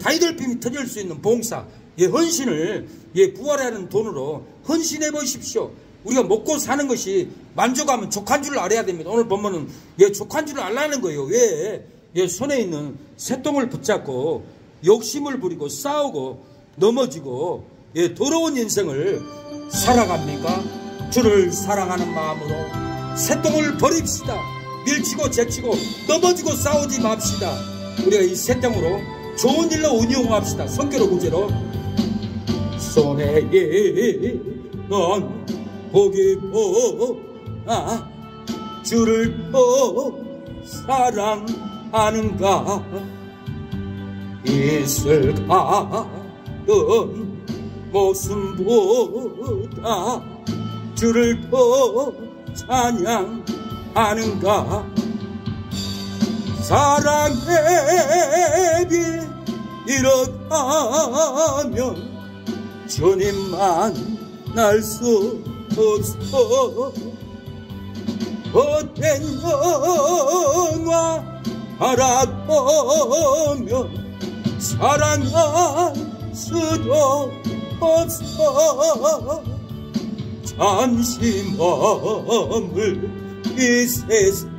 다이돌핀이 터질 수 있는 봉사 헌신을 부활하는 돈으로 헌신해 보십시오. 우리가 먹고 사는 것이 만족하면 족한 줄 알아야 됩니다. 오늘 보면은 족한 줄 알라는 거예요. 왜? 손에 있는 새똥을 붙잡고 욕심을 부리고 싸우고 넘어지고 더러운 인생을 살아갑니까? 주를 사랑하는 마음으로 새똥을 버립시다. 밀치고 제치고 넘어지고 싸우지 맙시다. 우리가 이 새똥으로 좋은 일로 운용합시다. 성결의 구제로 손에 넌 보기 보아 주를 더 사랑하는가 있을까 목숨보다 주를 더 찬양하는가 사랑의 길 잃어가면 주님 만날 수 없어 헛된 영화 바라보며 사랑할 수도 없어 잠시 머물 이 세상은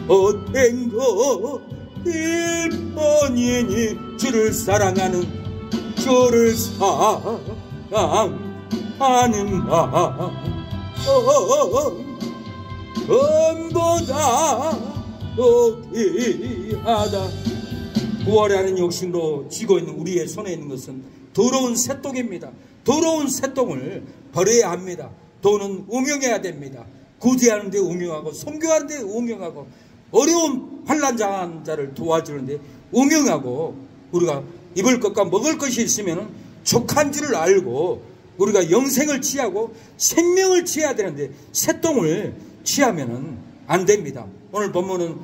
헛된 것일 뿐이니 주를 사랑하는 주를 사랑하는 마음보다 더 귀하다. 구하려는 욕심으로 쥐고 있는 우리의 손에 있는 것은 더러운 새똥입니다. 더러운 새똥을 버려야 합니다. 돈은 응용해야 됩니다. 구제하는 데 응용하고 선교하는 데 응용하고 어려운 환난 자를 도와주는데 응용하고 우리가 입을 것과 먹을 것이 있으면 족한 줄을 알고 우리가 영생을 취하고 생명을 취해야 되는데 새똥을 취하면 안 됩니다. 오늘 보면은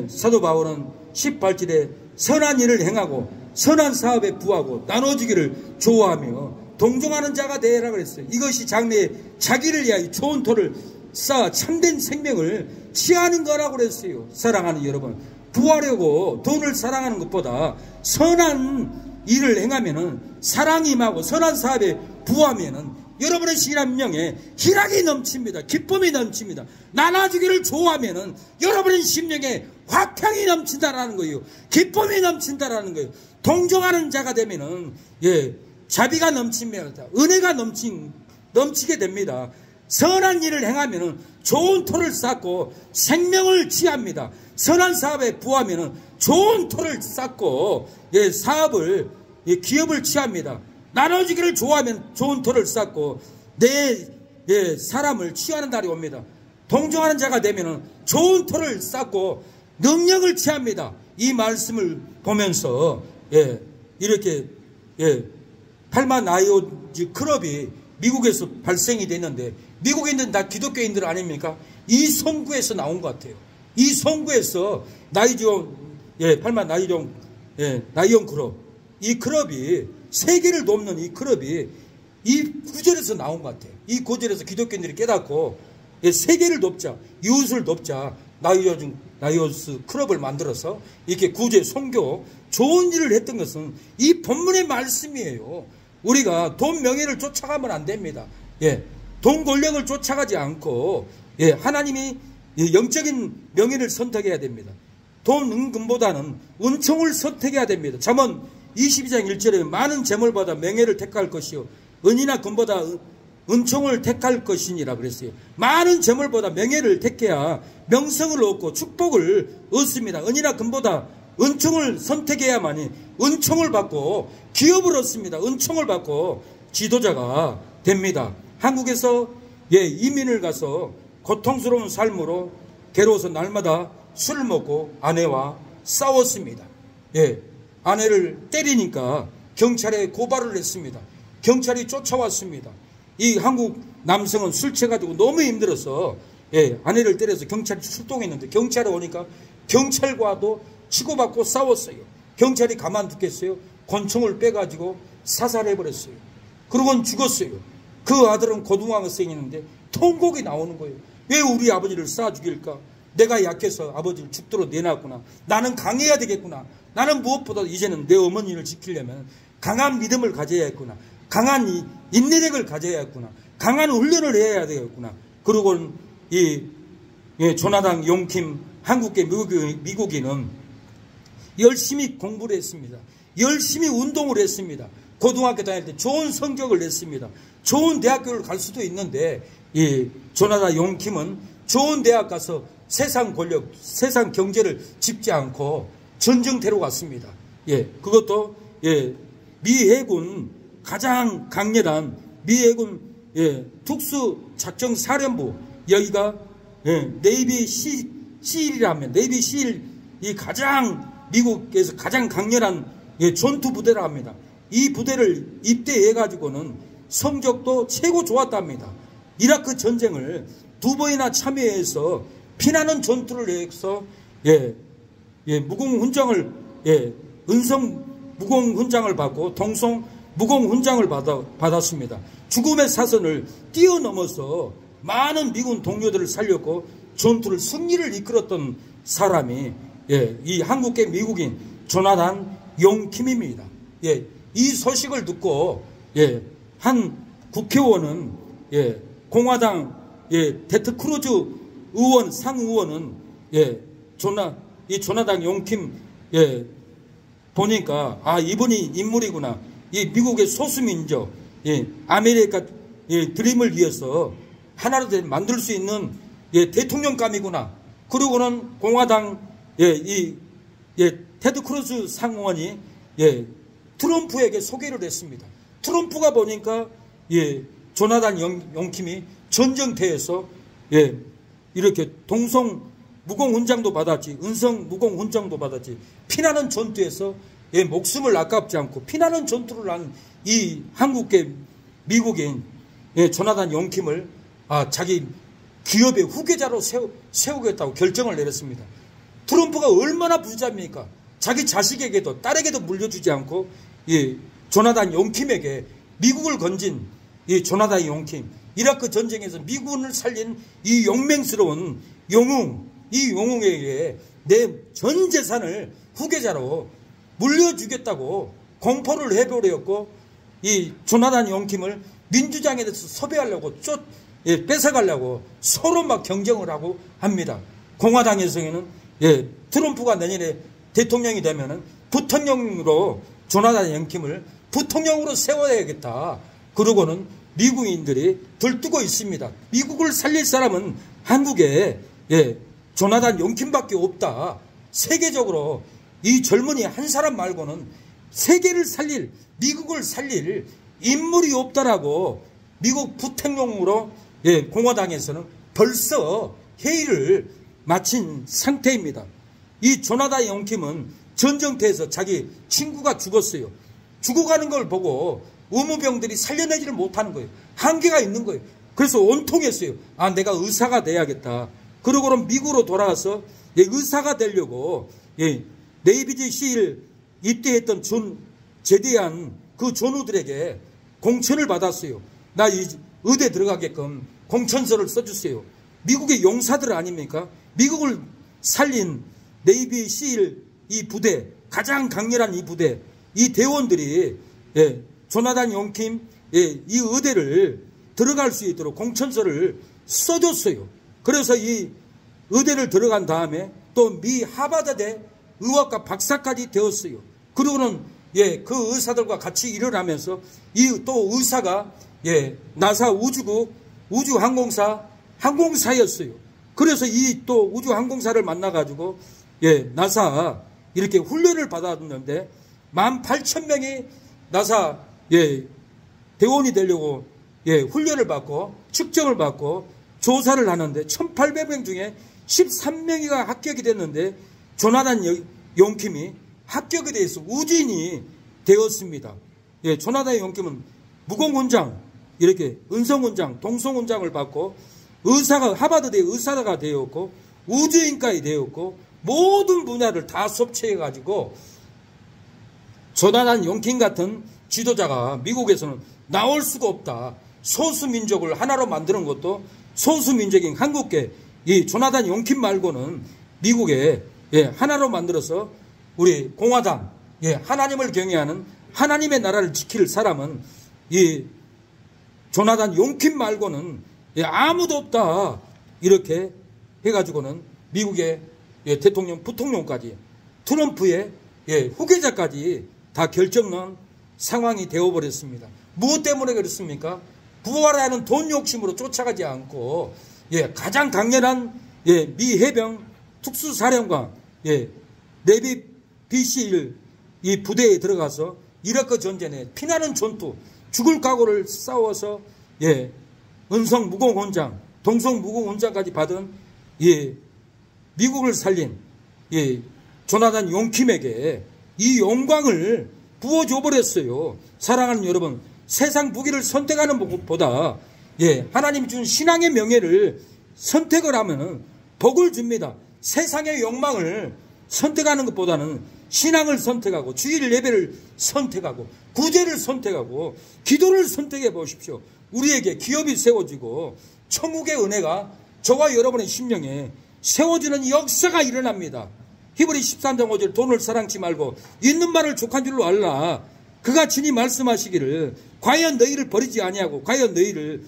사도 바울은 18절에 선한 일을 행하고 선한 사업에 부하고 나눠주기를 좋아하며 동정하는 자가 되라 그랬어요. 이것이 장래에 자기를 위하여 좋은 토를 쌓아 참된 생명을 취하는 거라고 그랬어요. 사랑하는 여러분, 부하려고 돈을 사랑하는 것보다 선한 일을 행하면은 사랑이 임하고 선한 사업에 부하면은 여러분의 심령에 희락이 넘칩니다. 기쁨이 넘칩니다. 나눠주기를 좋아하면은 여러분의 심령에 화평이 넘친다라는 거예요. 기쁨이 넘친다라는 거예요. 동정하는 자가 되면은 자비가 넘칩니다. 은혜가 넘치게 됩니다. 선한 일을 행하면은 좋은 토를 쌓고 생명을 취합니다. 선한 사업에 부하면은 좋은 토를 쌓고 사업을 기업을 취합니다. 나눠주기를 좋아하면 좋은 토를 쌓고 내 사람을 취하는 날이 옵니다. 동정하는 자가 되면은 좋은 토를 쌓고 능력을 취합니다. 이 말씀을 보면서 이렇게 팔마나이오즈 클럽이 미국에서 발생이 됐는데 미국에 있는 다 기독교인들 아닙니까? 이 성구에서 나온 것 같아요. 이 성구에서 팔마나이온 클럽, 이 클럽이 세계를 돕는 이 클럽이 이 구절에서 나온 것 같아요. 이 구절에서 기독교인들이 깨닫고 세계를 돕자, 이웃을 돕자, 나이오스 클럽을 만들어서 이렇게 구제, 선교, 좋은 일을 했던 것은 이 본문의 말씀이에요. 우리가 돈, 명예를 쫓아가면 안 됩니다. 돈, 권력을 쫓아가지 않고 하나님이 영적인 명예를 선택해야 됩니다. 돈, 은금보다는 은총을 선택해야 됩니다. 잠언 22장 1절에 많은 재물보다 명예를 택할 것이요 은이나 금보다 은총을 택할 것이니라 그랬어요. 많은 재물보다 명예를 택해야 명성을 얻고 축복을 얻습니다. 은이나 금보다 은총을 선택해야만이 은총을 받고 기업을 얻습니다. 은총을 받고 지도자가 됩니다. 한국에서 이민을 가서 고통스러운 삶으로 괴로워서 날마다 술을 먹고 아내와 싸웠습니다. 아내를 때리니까 경찰에 고발을 했습니다. 경찰이 쫓아왔습니다. 이 한국 남성은 술 취해가지고 너무 힘들어서 아내를 때려서 경찰이 출동했는데 경찰에 오니까 경찰과도 치고받고 싸웠어요. 경찰이 가만두겠어요? 권총을 빼가지고 사살해버렸어요. 그러고는 죽었어요. 그 아들은 고등학생이었는데 통곡이 나오는 거예요. 왜 우리 아버지를 쏴 죽일까? 내가 약해서 아버지를 죽도록 내놨구나. 나는 강해야 되겠구나. 나는 무엇보다 이제는 내 어머니를 지키려면 강한 믿음을 가져야 했구나. 강한 인내력을 가져야겠구나. 강한 훈련을 해야 되겠구나. 그리고 조나단 용킴 한국계 미국인은 열심히 공부를 했습니다. 열심히 운동을 했습니다. 고등학교 다닐 때 좋은 성적을 냈습니다. 좋은 대학교를 갈 수도 있는데 이 조나단 용킴은 좋은 대학 가서 세상 권력, 세상 경제를 짚지 않고 전쟁터로 갔습니다. 그것도 미 해군 가장 강렬한 미 해군 특수작전사령부, 여기가 네이비 실이라면 네이비 실이 가장 미국에서 가장 강렬한 전투 부대라 합니다. 이 부대를 입대해 가지고는 성적도 최고 좋았답니다. 이라크 전쟁을 2번이나 참여해서 피나는 전투를 해서 무공훈장을 은성 무공훈장을 받고 동성 무공훈장을 받았습니다. 죽음의 사선을 뛰어넘어서 많은 미군 동료들을 살렸고 전투를 승리를 이끌었던 사람이 이 한국계 미국인 조나단 용킴입니다. 이 소식을 듣고 한 국회의원은 공화당 테드 크루즈 의원 상의원은 이 조나단 용킴 보니까 이분이 인물이구나. 이 미국의 소수민족 아메리카 드림을 위해서 하나로 만들 수 있는 대통령감이구나. 그리고는 공화당 테드 크루즈 상원이 트럼프에게 소개를 했습니다. 트럼프가 보니까 조나단 용킴이 전쟁터에서 이렇게 동성 무공훈장도 받았지, 은성 무공훈장도 받았지, 피나는 전투에서 목숨을 아깝지 않고 피나는 전투를 한 이 한국계 미국인 조나단 용킴을 자기 기업의 후계자로 세우겠다고 결정을 내렸습니다. 트럼프가 얼마나 부자입니까? 자기 자식에게도 딸에게도 물려주지 않고 조나단 용킴에게 미국을 건진 이 조나단 용킴, 이라크 전쟁에서 미군을 살린 이 용맹스러운 영웅, 이 영웅에게 내 전 재산을 후계자로 물려주겠다고 공포를 해버렸고, 이 조나단 용킴을 민주당에 대해서 섭외하려고 뺏어가려고 서로 막 경쟁을 하고 합니다. 공화당에서는 트럼프가 내년에 대통령이 되면은 부통령으로 조나단 용킴을 부통령으로 세워야겠다. 그러고는 미국인들이 들뜨고 있습니다. 미국을 살릴 사람은 한국에 조나단 용킴밖에 없다. 세계적으로 이 젊은이 한 사람 말고는 세계를 살릴, 미국을 살릴 인물이 없다라고 미국 부통령으로 공화당에서는 벌써 회의를 마친 상태입니다. 이 조나단 용킴은 전쟁터에서 자기 친구가 죽었어요. 죽어가는 걸 보고 의무병들이 살려내지를 못하는 거예요. 한계가 있는 거예요. 그래서 온통했어요. 내가 의사가 돼야겠다. 그러고는 미국으로 돌아와서 의사가 되려고 네이비지 실 입대했던 제대한 그 전우들에게 공천을 받았어요. 나 이 의대 들어가게끔 공천서를 써주세요. 미국의 용사들 아닙니까? 미국을 살린 네이비 실 이 부대, 가장 강렬한 이 부대, 이 대원들이 조나단 용킴 이 의대를 들어갈 수 있도록 공천서를 써줬어요. 그래서 이 의대를 들어간 다음에 또 미 하버드대 의학과 박사까지 되었어요. 그리고는 그 의사들과 같이 일을 하면서 이 또 의사가 나사 우주국 우주항공사 항공사였어요. 그래서 이 또 우주항공사를 만나가지고 나사 이렇게 훈련을 받았는데 18,000명이 나사 대원이 되려고 훈련을 받고 측정을 받고 조사를 하는데 1,800명 중에 13명이가 합격이 됐는데 조나단 용킴이 합격에 대해서 우주인이 되었습니다. 조나단 용킴은 무공훈장, 이렇게 은성훈장, 동성훈장을 받고 의사가 하버드대 의사가 되었고 우주인까지 되었고 모든 분야를 다 섭취해가지고 조나단 용킴 같은 지도자가 미국에서는 나올 수가 없다. 소수민족을 하나로 만드는 것도 소수민족인 한국계 이 조나단 용킴 말고는 미국에 하나로 만들어서 우리 공화당 하나님을 경외하는 하나님의 나라를 지킬 사람은 이 조나단 용킴 말고는 아무도 없다. 이렇게 해가지고는 미국의 대통령, 부통령까지 트럼프의 후계자까지 다 결정난 상황이 되어버렸습니다. 무엇 때문에 그렇습니까? 부활하는 돈 욕심으로 쫓아가지 않고 가장 강렬한 미 해병 특수사령관 네비 BC1 이 부대에 들어가서 이라크 전쟁에 피나는 전투, 죽을 각오를 싸워서 은성 무공훈장, 동성 무공훈장까지 받은 미국을 살린 조나단 용킴에게 이 영광을 부어줘 버렸어요. 사랑하는 여러분, 세상 무기를 선택하는 것보다 하나님 준 신앙의 명예를 선택을 하면은 복을 줍니다. 세상의 욕망을 선택하는 것보다는 신앙을 선택하고 주일 예배를 선택하고 구제를 선택하고 기도를 선택해 보십시오. 우리에게 기업이 세워지고 천국의 은혜가 저와 여러분의 심령에 세워지는 역사가 일어납니다. 히브리 13장 5절 돈을 사랑치 말고 있는 말을 족한 줄로 알라. 그가 친히 말씀하시기를 과연 너희를 버리지 아니하고 과연 너희를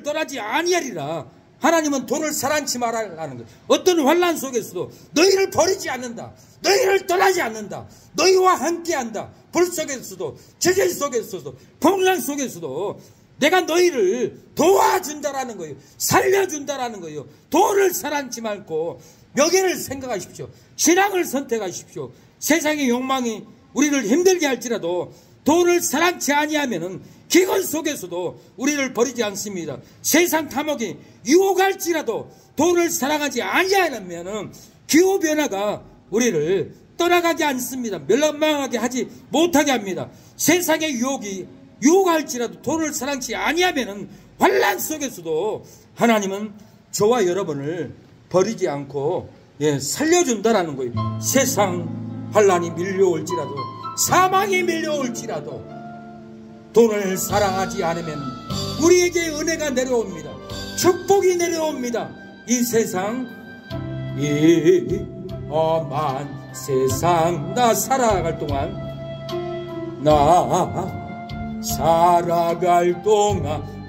떠나지 아니하리라. 하나님은 돈을 사랑치 말라는 것. 어떤 환난 속에서도 너희를 버리지 않는다. 너희를 떠나지 않는다. 너희와 함께한다. 불 속에서도 제재 속에서도 풍랑 속에서도 내가 너희를 도와준다라는 거예요. 살려준다라는 거예요. 돈을 사랑치 말고 명예를 생각하십시오. 신앙을 선택하십시오. 세상의 욕망이 우리를 힘들게 할지라도 돈을 사랑치 아니하면은 기근 속에서도 우리를 버리지 않습니다. 세상 탐욕이 유혹할지라도 돈을 사랑하지 아니하면은 기후변화가 우리를 떠나가지 않습니다. 멸망하게 하지 못하게 합니다. 세상의 유혹이 유혹할지라도 돈을 사랑치 아니하면은 환난 속에서도 하나님은 저와 여러분을 버리지 않고 살려준다라는 거예요. 세상 환난이 밀려올지라도 사망이 밀려올지라도 돈을 사랑하지 않으면 우리에게 은혜가 내려옵니다. 축복이 내려옵니다. 이 세상 이 험한 세상 나 살아갈 동안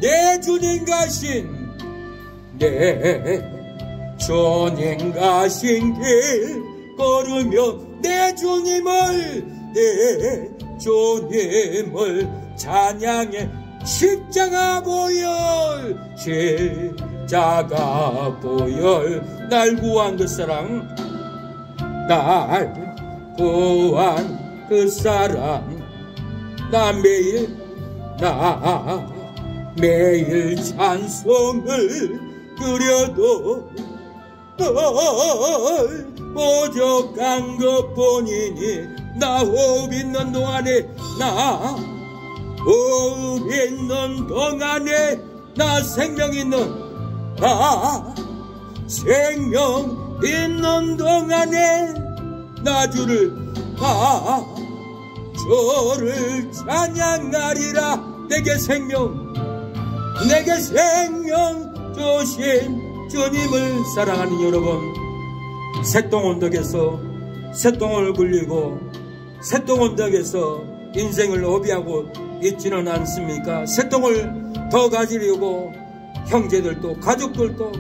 내 주님 가신 길 걸으며 내 주님을 찬양해. 십자가 보혈 날 구한 그 사랑, 날 구한 그 사랑, 나 매일 찬송을 드려도 부족한 것뿐이니 나 호흡 있는 동안에 나 생명 있는 동안에 나 주를 찬양하리라. 내게 생명 주신 주님을 사랑하는 여러분, 새똥언덕에서 새똥을 굴리고 새똥언덕에서 인생을 허비하고 있지는 않습니까? 새똥을 더 가지려고 형제들도 가족들도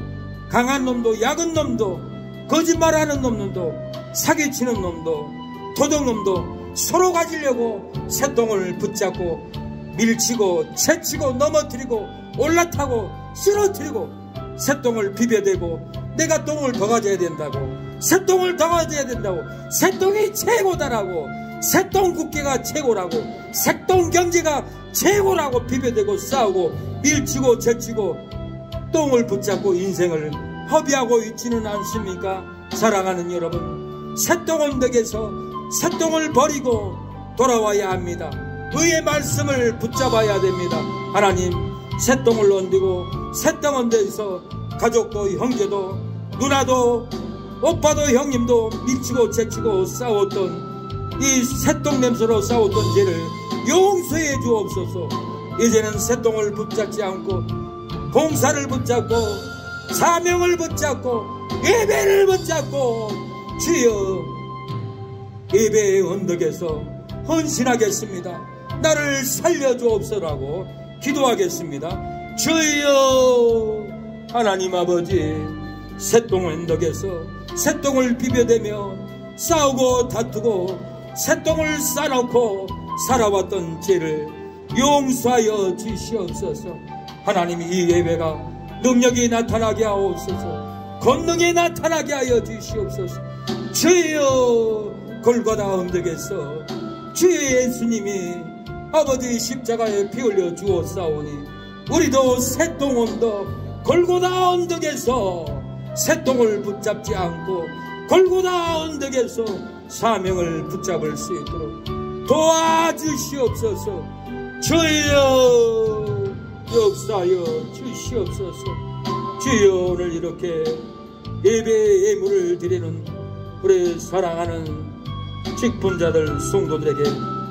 강한 놈도 약은 놈도 거짓말하는 놈도 사기치는 놈도 도둑놈도 서로 가지려고 새똥을 붙잡고 밀치고 채치고 넘어뜨리고 올라타고 쓰러뜨리고 새똥을 비벼대고 내가 똥을 더 가져야 된다고, 새똥을 더 가져야 된다고, 새똥이 최고다라고, 새똥 국계가 최고라고, 새똥 경제가 최고라고 비벼대고 싸우고 밀치고 제치고 똥을 붙잡고 인생을 허비하고 있지는 않습니까? 사랑하는 여러분, 새똥언덕에서 새똥을 버리고 돌아와야 합니다. 의의 말씀을 붙잡아야 됩니다. 하나님, 새똥을 얹고 새똥언덕에서 가족도 형제도 누나도 오빠도 형님도 밀치고 제치고 싸웠던 이 새똥 냄새로 싸웠던 죄를 용서해 주옵소서. 이제는 새똥을 붙잡지 않고 봉사를 붙잡고 사명을 붙잡고 예배를 붙잡고 주여 예배의 언덕에서 헌신하겠습니다. 나를 살려주옵소라고 기도하겠습니다. 주여 하나님 아버지, 새똥 언덕에서 새똥을 비벼대며 싸우고 다투고 새똥을 싸놓고 살아왔던 죄를 용서하여 주시옵소서. 하나님, 이 예배가 능력이 나타나게 하옵소서. 권능이 나타나게 하여 주시옵소서. 주여 골고다 언덕에서 주의 예수님이 아버지 십자가에 피 흘려 주었사오니 우리도 새똥 언덕 골고다 언덕에서 새똥을 붙잡지 않고 골고다 언덕에서 사명을 붙잡을 수 있도록 도와주시옵소서. 주여 역사하여 주시옵소서. 주여 오늘 이렇게 예배의 예물을 드리는 우리 사랑하는 직분자들 성도들에게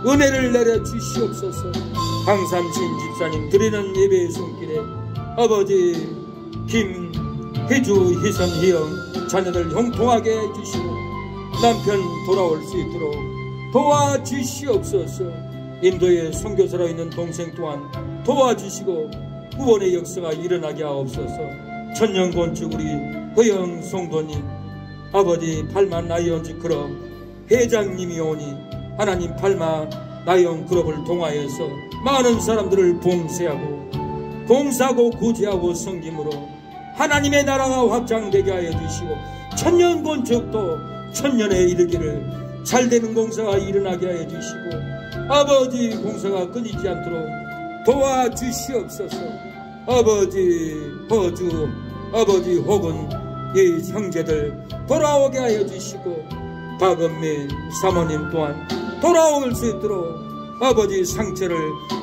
은혜를 내려 주시옵소서. 강삼신 집사님 드리는 예배의 손길에 아버지 김혜주 희선희영 자녀들 형통하게 해주시고 남편 돌아올 수 있도록 도와주시옵소서. 인도에 선교사로 있는 동생 또한 도와주시고 구원의 역사가 일어나게 하옵소서. 천년건축 우리 허영 성도님 아버지 팔마 나이언즈 클럽 회장님이 오니 하나님 팔마 나이언 클럽을 통하여서 많은 사람들을 봉사하고 구제하고 섬김으로 하나님의 나라가 확장되게 하여 주시고 천년건축도 천년에 이르기를 잘되는 공사가 일어나게 하여 주시고 아버지 공사가 끊이지 않도록 도와주시옵소서. 아버지 허주 아버지 혹은 이 형제들 돌아오게 하여 주시고 박은민 사모님 또한 돌아올 수 있도록 아버지 상처를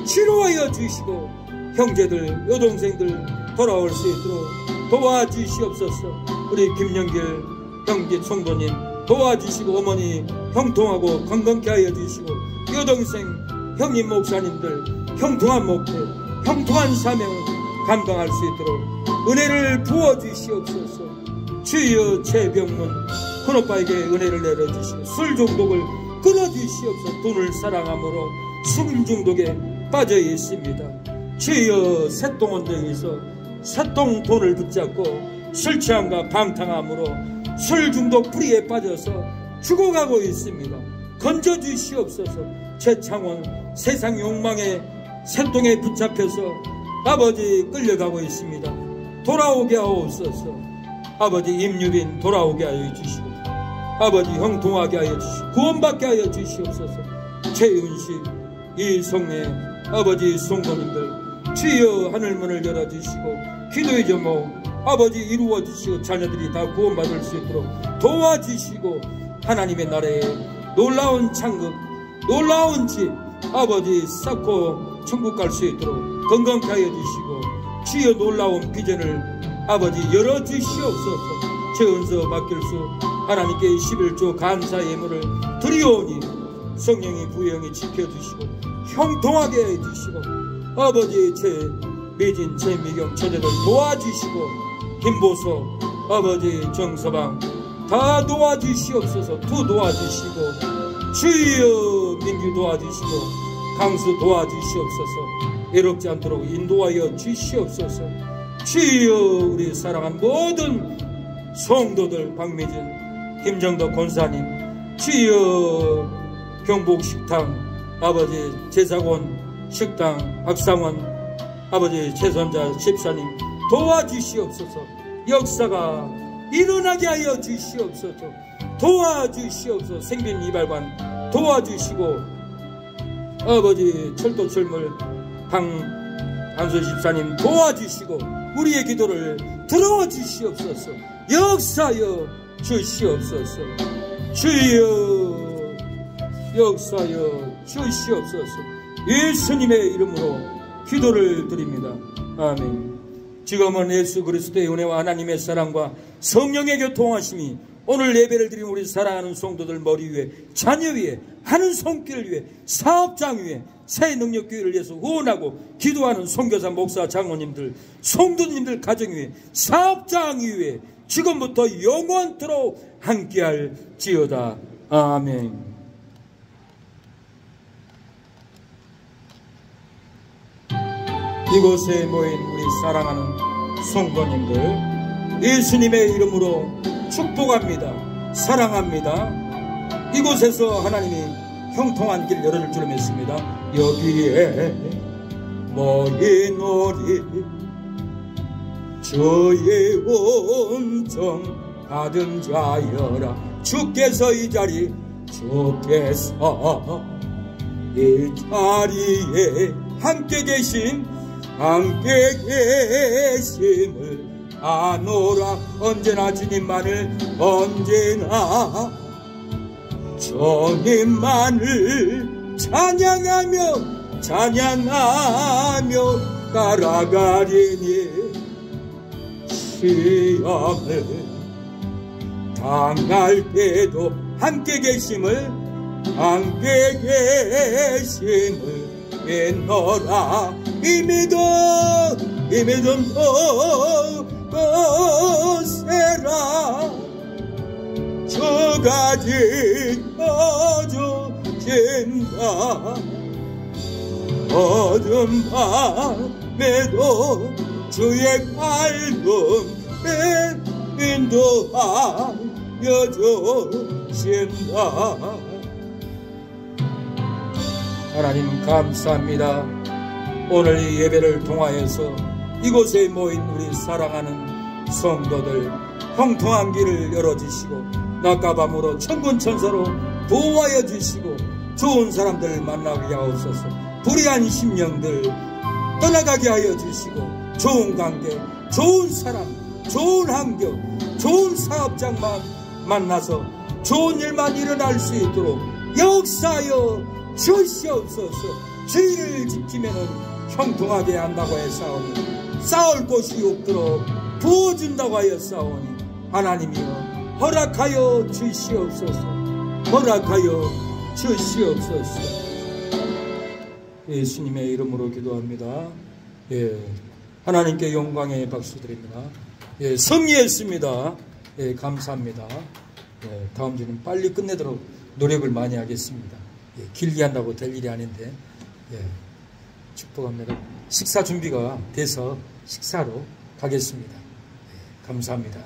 치료하여 주시고 형제들 여동생들 돌아올 수 있도록 도와주시옵소서. 우리 김영길 형제 성도님 도와주시고 어머니 형통하고 건강케 하여 주시고 여동생 형님 목사님들 형통한 목표 형통한 사명을 감당할 수 있도록 은혜를 부어주시옵소서. 주여 최병문 큰오빠에게 은혜를 내려주시고 술 중독을 끊어주시옵소서. 돈을 사랑함으로 술 중독에 빠져 있습니다. 주여 새똥 언덕에서 새똥 돈을 붙잡고 술 취함과 방탕함으로 술 중독 뿌리에 빠져서 죽어가고 있습니다. 건져주시옵소서. 최창원 세상 욕망의 새똥에 붙잡혀서 아버지 끌려가고 있습니다. 돌아오게 하옵소서. 아버지 임유빈 돌아오게 하여 주시고 아버지 형통하게 하여 주시고 구원받게 하여 주시옵소서. 최윤식 이성의 아버지 성도님들 주여 하늘문을 열어주시고 기도의 제목 아버지 이루어주시고 자녀들이 다 구원받을 수 있도록 도와주시고 하나님의 나라에 놀라운 창급 놀라운 집 아버지 쌓고 천국 갈 수 있도록 건강케 하여 주시고 주여 놀라운 비전을 아버지 열어주시옵소서. 최은서 박길수 하나님께 11조 감사 예물을 드리오니 성령이 부영이 지켜주시고 형통하게 해주시고 아버지 최미진 최미경 처제들 도와주시고 김보석 아버지 정서방 다 도와주시옵소서. 두 도와주시고 주여 민규 도와주시고 강수 도와주시옵소서. 외롭지 않도록 인도하여 주시옵소서. 주여 우리 사랑한 모든 성도들 박미진 김정덕 권사님 주여 경복식당 아버지 제사원 식당 박상원 아버지 최선자 집사님 도와주시옵소서. 역사가 일어나게 하여 주시옵소서. 도와주시옵소서. 생빈 이발관 도와주시고 아버지 철도철물 강한수 집사님 도와주시고 우리의 기도를 들어주시옵소서. 역사여 주시옵소서. 주여 역사여 주시옵소서. 예수님의 이름으로 기도를 드립니다. 아멘. 지금은 예수 그리스도의 은혜와 하나님의 사랑과 성령의 교통하심이 오늘 예배를 드린 우리 사랑하는 성도들 머리 위에 자녀 위에 하는 손길 위에 사업장 위에 새 능력교회를 위해서 후원하고 기도하는 선교사 목사 장로님들 성도님들 가정 위에 사업장 위에 지금부터 영원토록 함께할지어다. 아멘. 이곳에 모인 우리 사랑하는 성도님들 예수님의 이름으로 축복합니다. 사랑합니다. 이곳에서 하나님이 형통한 길 열어줄 줄 믿습니다. 여기에 모이노리 주의 온정 받은 자여라. 주께서 이 자리에 함께 계심을 아노라. 언제나 주님만을 언제나 주님만을 찬양하며 따라가리니 시험을 당할 때도 함께 계심을 믿노라. 이 믿음 세라. 주가 지켜주신다. 어둠 밤에도 주의 밝음에 인도하여 주신다. 하나님 감사합니다. 오늘 이 예배를 통하여서 이곳에 모인 우리 사랑하는 성도들 형통한 길을 열어주시고 낮과 밤으로 천군천사로 보호하여 주시고 좋은 사람들을 만나게 하옵소서. 불의한 심령들 떠나가게 하여 주시고 좋은 관계, 좋은 사람, 좋은 환경, 좋은 사업장만 만나서 좋은 일만 일어날 수 있도록 역사하여 주시옵소서. 주의를 지키면은 형통하게 한다고 했사오니 싸울 곳이 없도록 부어준다고 하였사오니 하나님이여 허락하여 주시옵소서. 허락하여 주시옵소서. 예수님의 이름으로 기도합니다. 예, 하나님께 영광의 박수 드립니다. 예, 승리했습니다. 예, 감사합니다. 예, 다음 주는 빨리 끝내도록 노력을 많이 하겠습니다. 예, 길게 한다고 될 일이 아닌데, 예, 축복합니다. 식사 준비가 돼서 식사로 가겠습니다. 예, 감사합니다.